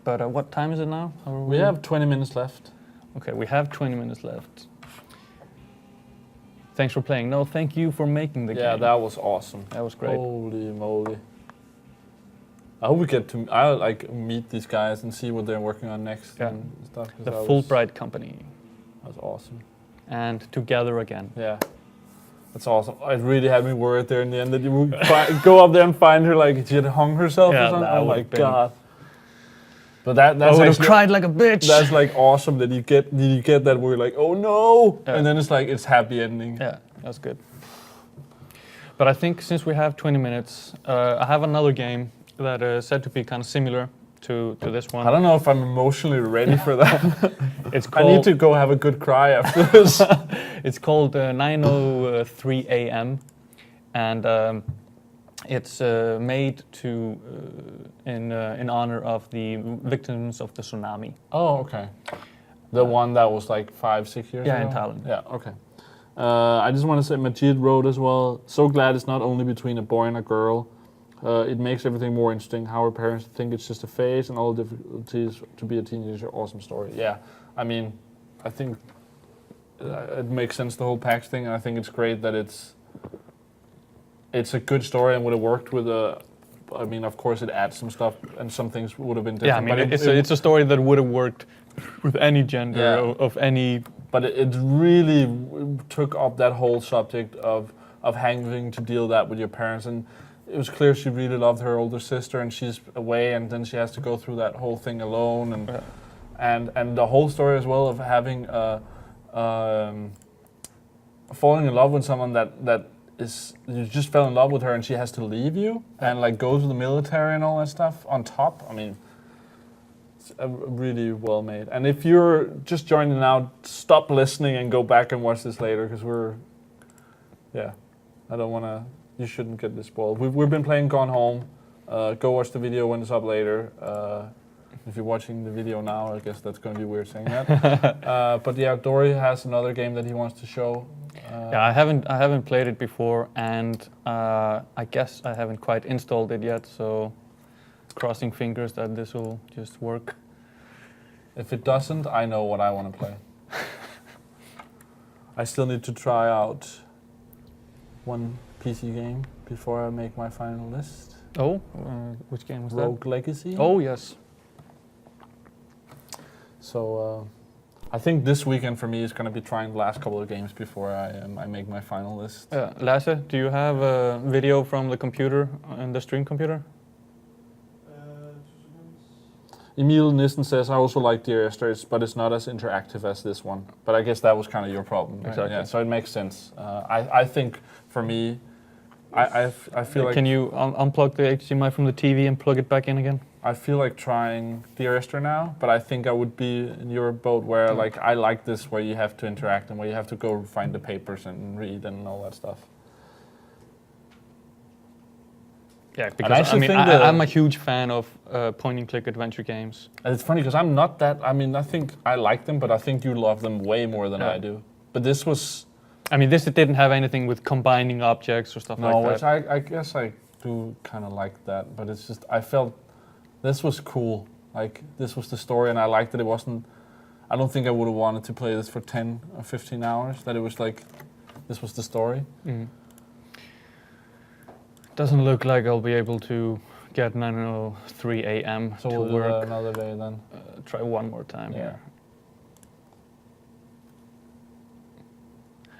But what time is it now? We have 20 minutes left. Okay, we have 20 minutes left. Thanks for playing. No, thank you for making the game. Yeah, that was awesome. That was great. Holy moly. I hope we get to meet these guys and see what they're working on next and stuff. The Fulbright Company. That was awesome. And Together Again. Yeah. That's awesome. It really had me worried there in the end that you would go up there and find her like she had hung herself or something. Oh my god. But that's I would have cried like a bitch. That's like awesome that you get that where you're like, oh no, and then it's like it's happy ending. Yeah, that's good. But I think since we have 20 minutes, I have another game that is said to be kind of similar to this one. I don't know if I'm emotionally ready for that. It's called, I need to go have a good cry after this. It's called 9:03 a.m. and it's made to in honor of the victims of the tsunami. Oh, okay. The one that was like 5-6 years ago? Yeah, in Thailand. Yeah, okay. I just want to say Majid wrote as well, so glad it's not only between a boy and a girl. It makes everything more interesting, how her parents think it's just a phase and all the difficulties to be a teenager. Awesome story. Yeah, I mean, I think it makes sense, the whole PAX thing, and I think it's great that it's a good story and would have worked with I mean, of course it adds some stuff and some things would have been different. Yeah, I mean, it's a story that would have worked with any gender of any... But it really took up that whole subject of having to deal that with your parents, and it was clear she really loved her older sister, and she's away, and then she has to go through that whole thing alone, and the whole story as well of having falling in love with someone that is, you just fell in love with her, and she has to leave you and like go to the military and all that stuff on top. I mean, it's really well made. And if you're just joining now, stop listening and go back and watch this later, because I don't want to. You shouldn't get this spoiled. We've been playing Gone Home. Go watch the video when it's up later. If you're watching the video now, I guess that's going to be weird saying that. But yeah, Dóri has another game that he wants to show. Yeah, I haven't played it before, and I guess I haven't quite installed it yet. So, crossing fingers that this will just work. If it doesn't, I know what I want to play. I still need to try out one PC game before I make my final list. Oh, which game was that? Rogue Legacy. Oh, yes. So I think this weekend for me is going to be trying the last couple of games before I make my final list. Lasse, do you have a video from the computer, the stream computer? Emil Nissen says, I also like Dear Esther, but it's not as interactive as this one. But I guess that was kind of your problem, right? Exactly. Yeah, so it makes sense. I think for me, I feel like... Can you unplug the HDMI from the TV and plug it back in again? I feel like trying Dear Esther now, but I think I would be in your boat where like I like this, where you have to interact and where you have to go find the papers and read and all that stuff. Yeah, because I mean, I'm a huge fan of point-and-click adventure games. And it's funny because I'm not that. I mean, I think I like them, but I think you love them way more than I do. But this was. I mean, this didn't have anything with combining objects or stuff like that. No, which I guess I do kind of like that, but it's just I felt this was cool. Like this was the story, and I liked that it wasn't. I don't think I would have wanted to play this for 10 or 15 hours. That it was like this was the story. Mm. Doesn't look like I'll be able to get 9:03 a.m. So to we'll work. do another day then. Try one more time here.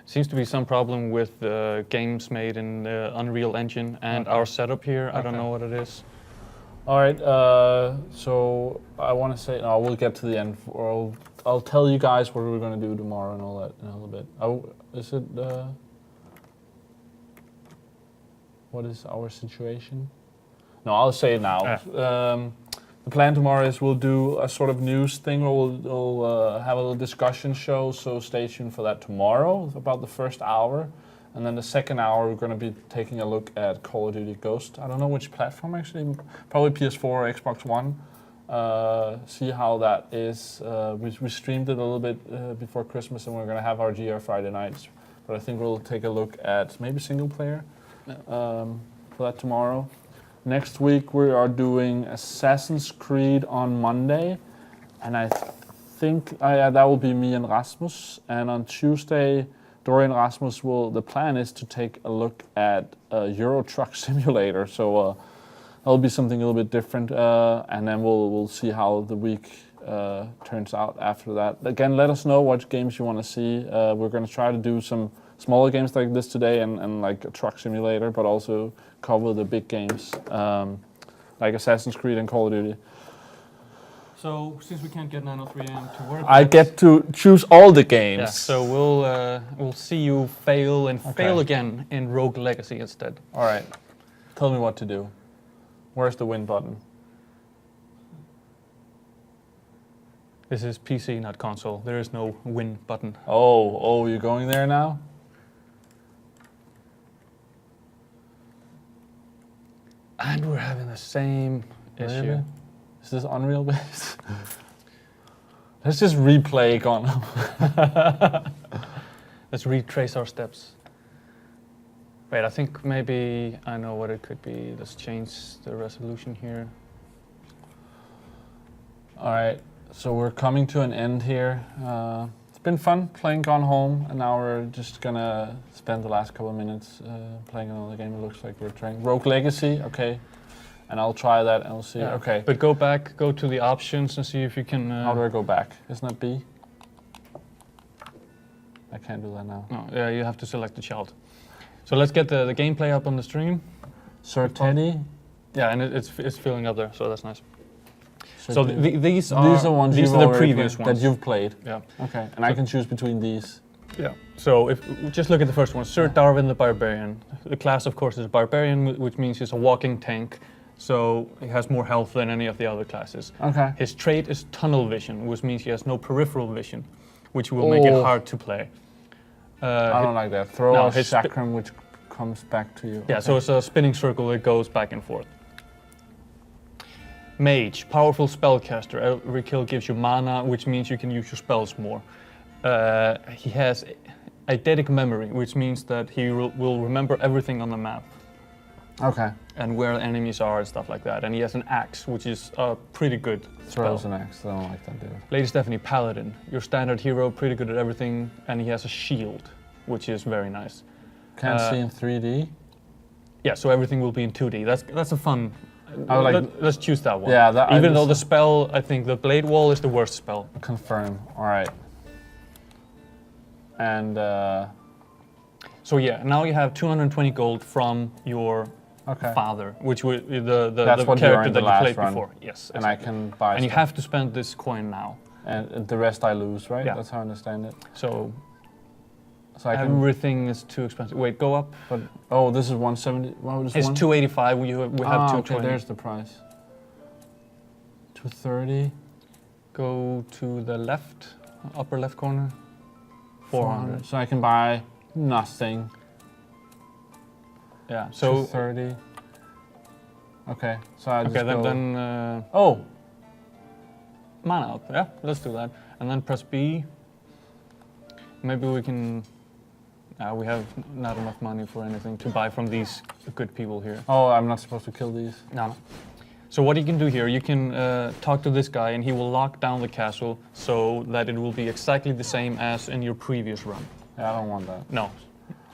Seems to be some problem with the games made in the Unreal Engine and our setup here. I don't know what it is. All right. So I want to say, no, we'll get to the end. I'll tell you guys what we're going to do tomorrow and all that in a little bit. Is it? What is our situation? No, I'll say it now. The plan tomorrow is we'll do a sort of news thing where we'll have a little discussion show, so stay tuned for that tomorrow, about the first hour. And then the second hour, we're going to be taking a look at Call of Duty Ghost. I don't know which platform actually, probably PS4 or Xbox One. See how that is. We streamed it a little bit before Christmas, and we're going to have our GR Friday nights. But I think we'll take a look at maybe single player. For that tomorrow. Next week we are doing Assassin's Creed on Monday, and I think that will be me and Rasmus. And on Tuesday, Dóri and Rasmus the plan is to take a look at Euro Truck Simulator. So that'll be something a little bit different, and then we'll see how the week turns out after that. Again, let us know what games you want to see. We're going to try to do some smaller games like this today and like a truck simulator, but also cover the big games like Assassin's Creed and Call of Duty. So since we can't get 9:03 a.m. to work, I get to choose all the games. Yeah, so we'll see you fail and fail again in Rogue Legacy instead. All right, tell me what to do. Where's the win button? This is PC, not console. There is no win button. Oh, you're going there now? And we're having the same issue. Really? Is this Unreal based? Let's just replay Gone. Let's retrace our steps. Wait, I think maybe I know what it could be. Let's change the resolution here. All right, so we're coming to an end here. It's been fun playing Gone Home, and now we're just gonna spend the last couple of minutes playing another game. It looks like we're trying Rogue Legacy, okay. And I'll try that and we'll see. Yeah. Okay. But go back, go to the options and see if you can... How do I go back? Isn't that B? I can't do that now. No, yeah, you have to select the child. So let's get the gameplay up on the stream. Sir Teddy? Yeah, and it's filling up there, so that's nice. Sir So Teddy. these are the previous ones that you've played. Yeah. Okay, and I can choose between these. Yeah. So if just look at the first one, Sir Darwin the Barbarian. The class, of course, is a barbarian, which means he's a walking tank. So he has more health than any of the other classes. Okay. His trait is tunnel vision, which means he has no peripheral vision, which will make it hard to play. I don't like that. Throw no, a chakram which comes back to you. Yeah, okay. so it's a spinning circle that goes back and forth. Mage, powerful spellcaster. Every kill gives you mana, which means you can use your spells more. He has eidetic memory, which means that he will remember everything on the map. Okay. And where enemies are and stuff like that. And he has an axe, which is a pretty good Throws spell. an axe. I don't like that dude. Lady Stephanie, Paladin. Your standard hero, pretty good at everything. And he has a shield, which is very nice. Can't see in 3D? Yeah, so everything will be in 2D. That's a fun... let's choose that one. Yeah, even though the spell, I think the Blade Wall is the worst spell. Confirm. All right. And so yeah, now you have 220 gold from your father, which was the character that you played before. Yes. And I can buy. And you have to spend this coin now. And the rest I lose, right? Yeah. That's how I understand it. So I can. Everything is too expensive. Wait, go up. But oh, this is 170. What was it's 285. We have 220. Okay, there's the price. 230. Go to the left, upper left corner. 400. So I can buy nothing. Yeah. So 230. Okay. So I just okay. go. Then mana up. Yeah. Let's do that. And then press B. Maybe we can. We have not enough money for anything to buy from these good people here. Oh, I'm not supposed to kill these? No. So what you can do here, you can talk to this guy and he will lock down the castle so that it will be exactly the same as in your previous run. Yeah, I don't want that. No.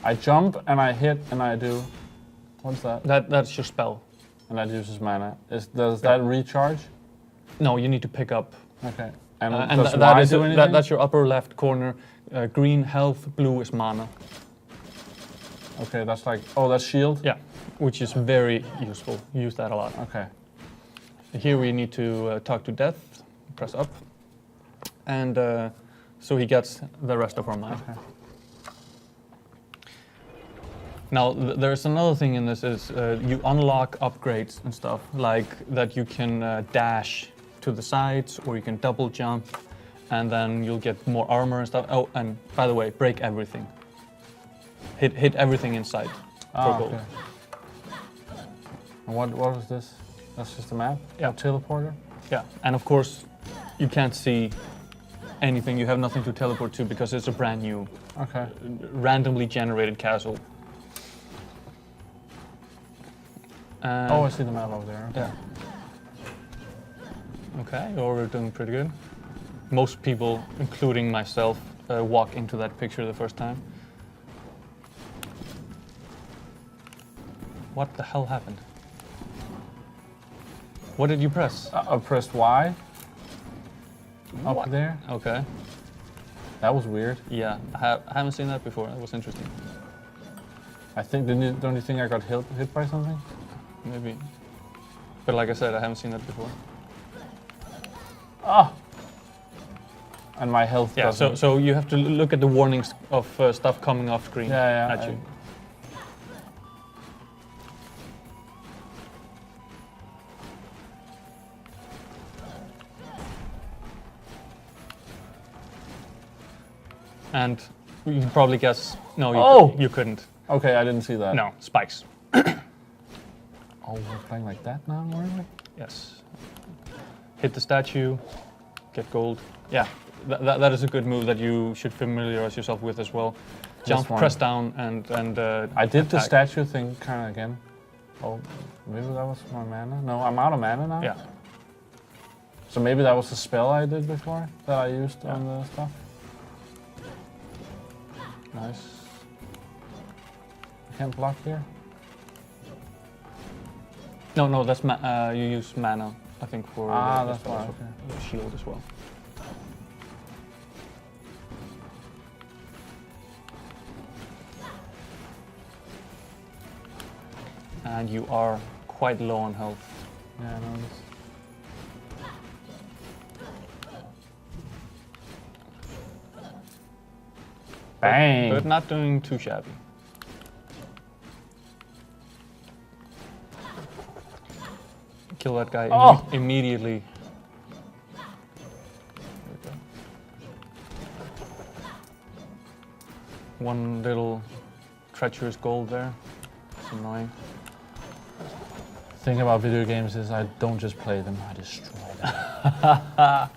I jump and I hit and I do... What's that? That's your spell. And that uses mana. Does that recharge? No, you need to pick up. Okay. And does Y do anything? That's your upper left corner. Green health, blue is mana. Okay, that's like, that's shield? Yeah, which is very useful. Use that a lot. Okay. Here we need to talk to Death, press up, and so he gets the rest of our mana. Okay. Now, there's another thing in this is you unlock upgrades and stuff, like that you can dash to the sides, or you can double jump, and then you'll get more armor and stuff. Oh, and by the way, break everything. Hit everything inside for gold. Okay. And what is this? That's just a map? Yeah. A teleporter? Yeah, and of course, you can't see anything. You have nothing to teleport to because it's a brand new, randomly generated castle. I see the map over there. Okay. Yeah. Okay, we're doing pretty good. Most people, including myself, walk into that picture the first time. What the hell happened? What did you press? I pressed Y. Up there. Okay. That was weird. Yeah, I haven't seen that before. That was interesting. I think, don't you think I got hit by something? Maybe. But like I said, I haven't seen that before. Ah! And my health doesn't. So you have to look at the warnings of stuff coming off screen at you. And you can probably guess. No, you couldn't. Okay, I didn't see that. No, spikes. Oh, we're playing like that now, really? Yes. Hit the statue, get gold. Yeah, that is a good move that you should familiarize yourself with as well. Jump, press down, and I did attack. the statue thing kind of again. Oh, maybe that was my mana? No, I'm out of mana now? Yeah. So maybe that was a spell I did before that I used on the stuff? Nice. I can't block here? No, that's you use mana, I think, for that's why. The shield as well. And you are quite low on health. Yeah, I know this. Bang! But not doing too shabby. Kill that guy immediately. There we go. One little treacherous gold there. It's annoying. The thing about video games is I don't just play them, I destroy them.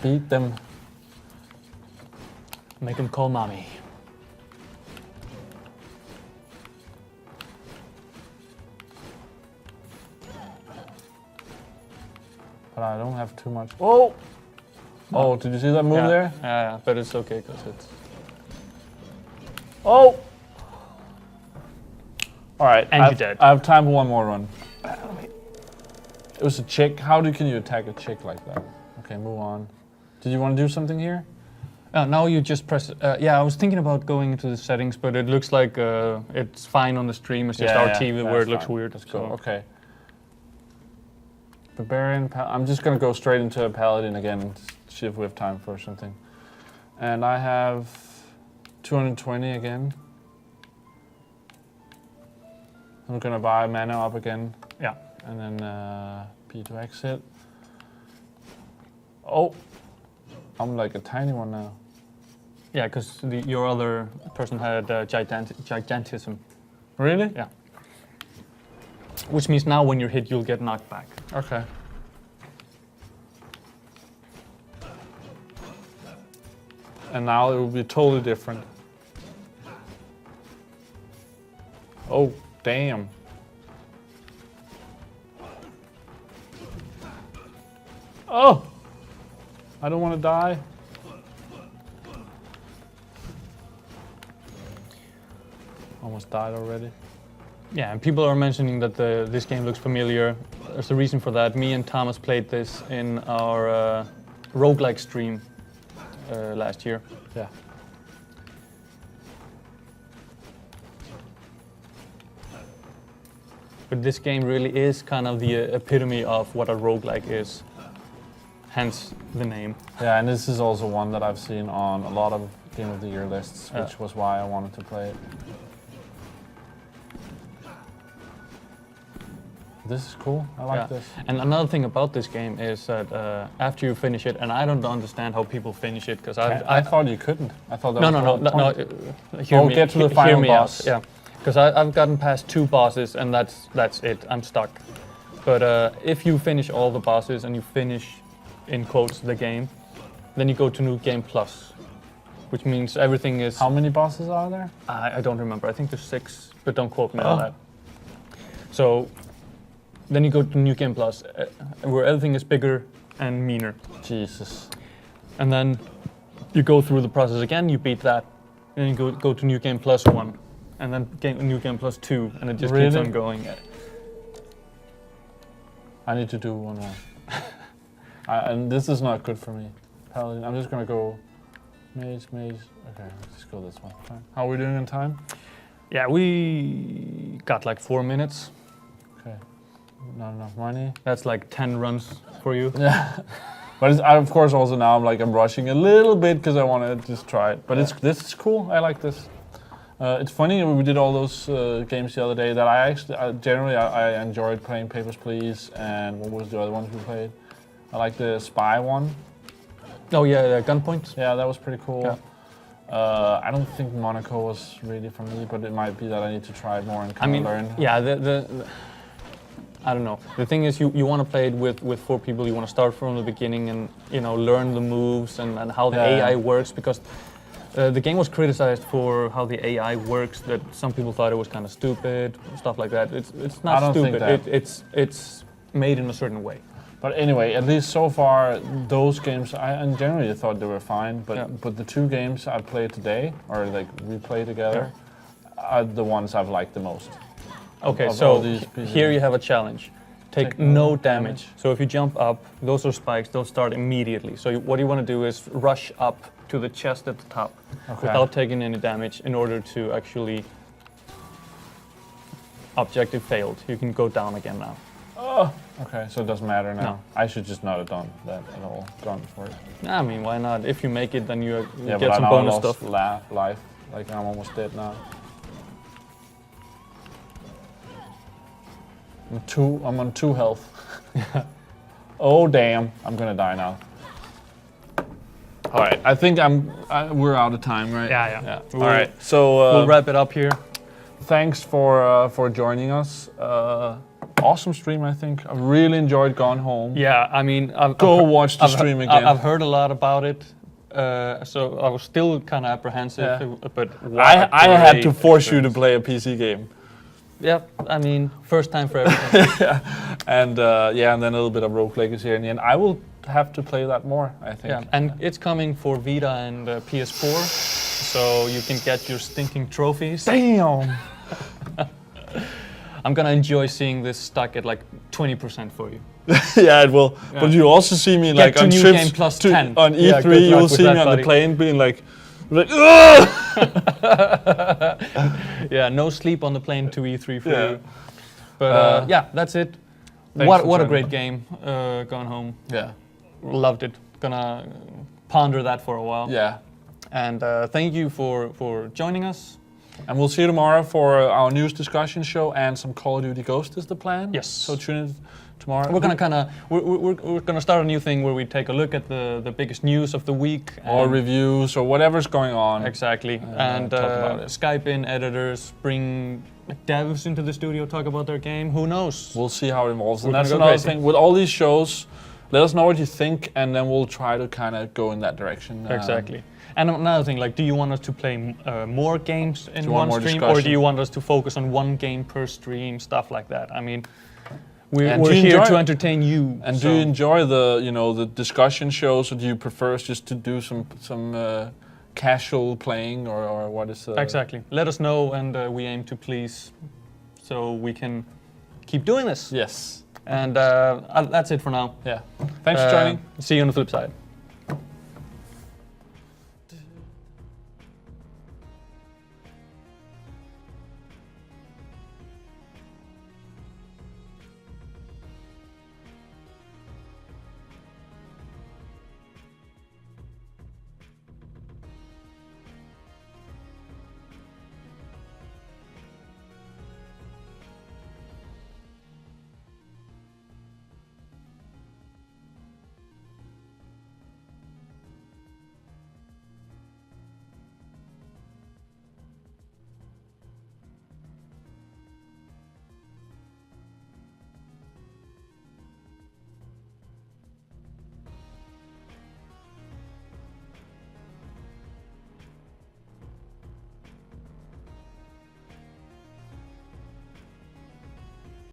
Beat them. Make him call mommy. But I don't have too much. Oh! Oh, did you see that move there? Yeah, but it's okay because it's. Oh! Alright, And you're dead. I have time for one more run. It was a chick. Can you attack a chick like that? Okay, move on. Did you want to do something here? Now you just press. Yeah, I was thinking about going into the settings, but it looks like it's fine on the stream. It's just our TV where it looks weird. Let's go. Okay. Barbarian. I'm just gonna go straight into a paladin again and see if we have time for something. And I have 220 again. I'm gonna buy mana up again. Yeah. And then P to exit. Oh, I'm like a tiny one now. Yeah, because your other person had gigantism. Really? Yeah. Which means now when you're hit, you'll get knocked back. Okay. And now it will be totally different. Oh, damn. Oh! I don't want to die. Almost died already. Yeah, and people are mentioning that this game looks familiar. There's a reason for that. Me and Thomas played this in our roguelike stream last year. Yeah. But this game really is kind of the epitome of what a roguelike is. Hence the name. Yeah, and this is also one that I've seen on a lot of Game of the Year lists, which was why I wanted to play it. This is cool. I like this. And another thing about this game is that after you finish it, and I don't understand how people finish it because I thought you couldn't. I thought that no. Get to the final boss. Yeah, because I've gotten past 2 bosses and that's it. I'm stuck. But if you finish all the bosses and you finish, in quotes, the game, then you go to New Game Plus, which means everything is. How many bosses are there? I don't remember. I think there's 6, but don't quote me on that. So. Then you go to New Game Plus, where everything is bigger and meaner. Jesus. And then you go through the process again, you beat that. Then you go to New Game Plus 1, and then New Game Plus 2, and it just keeps on going. I need to do one more. And this is not good for me. Paladin, I'm just gonna go mage. Okay, let's just go this one. Fine. How are we doing in time? Yeah, we got like 4 minutes. Okay. Not enough money. That's like 10 runs for you. Yeah. But of course also now I'm rushing a little bit because I want to just try it. But this is cool. I like this. It's funny we did all those games the other day that I actually generally I enjoyed playing Papers, Please, and what was the other ones we played? I like the spy one. Oh yeah, Gunpoint. Yeah, that was pretty cool. I don't think Monaco was really for me, but it might be that I need to try it more and kind of learn. Yeah, I don't know. The thing is, you want to play it with 4 people. You want to start from the beginning and learn the moves and how the AI works, because the game was criticized for how the AI works. That some people thought it was kind of stupid, stuff like that. It's not I don't stupid. think that. It's made in a certain way. But anyway, at least so far, those games, I generally thought they were fine. But the 2 games I played today, or like we played together, are the ones I've liked the most. Okay, so here you have a challenge. Take no damage. So if you jump up, those are spikes, they'll start immediately. So what you want to do is rush up to the chest at the top without taking any damage in order to actually... Objective failed. You can go down again now. Oh, okay, so it doesn't matter now. No. I should just not have done that at all. Gone for it. I mean, why not? If you make it, then you Yeah, get but some I bonus lost stuff. life. Like I'm almost dead now. I'm on 2 health. Oh damn! I'm gonna die now. All right, I think we're out of time, right? Yeah. All right, so We'll wrap it up here. thanks for joining us. Awesome stream, I think. I really enjoyed Gone Home. Yeah, I mean, Go watch the stream again. I've heard a lot about it, so I was still kind of apprehensive. Yeah. But I had to force you to play a PC game. Yeah, I mean, first time for everything. And and then a little bit of Rogue Legacy here in the end. I will have to play that more, I think. Yeah, and it's coming for Vita and PS4, so you can get your stinking trophies. Damn! I'm gonna enjoy seeing this stuck at like 20% for you. Yeah, it will. Yeah. But you also see me like to on new trips game plus 10. on E3. Yeah, good luck You'll with see that, me on buddy. the plane being like Ugh! Yeah, no sleep on the plane to E3 for Yeah. you. But yeah, that's it. Thanks What for a joining. great game. Gone Home. Yeah. Loved it. Gonna ponder that for a while. Yeah. And thank you for joining us. And we'll see you tomorrow for our news discussion show and some Call of Duty Ghost is the plan. Yes. So tune in tomorrow. We're gonna we're gonna start a new thing where we take a look at the biggest news of the week. Or reviews or whatever's going on. Exactly. And talk about it. Skype in editors, bring devs into the studio, talk about their game. Who knows? We'll see how it evolves. And We're that's gonna go another crazy. thing. With all these shows, let us know what you think and then we'll try to kind of go in that direction. Exactly. And another thing, like, do you want us to play more games in want one more stream, or discussion? do you want us to focus on one game per stream, stuff like that? I mean, And we're do you here enjoy- to entertain you. And so- do you enjoy the discussion shows, or do you prefer us just to do some casual playing, or what is? Exactly. Let us know, and we aim to please, so we can keep doing this. Yes. And that's it for now. Yeah. Thanks for joining. See you on the flip side.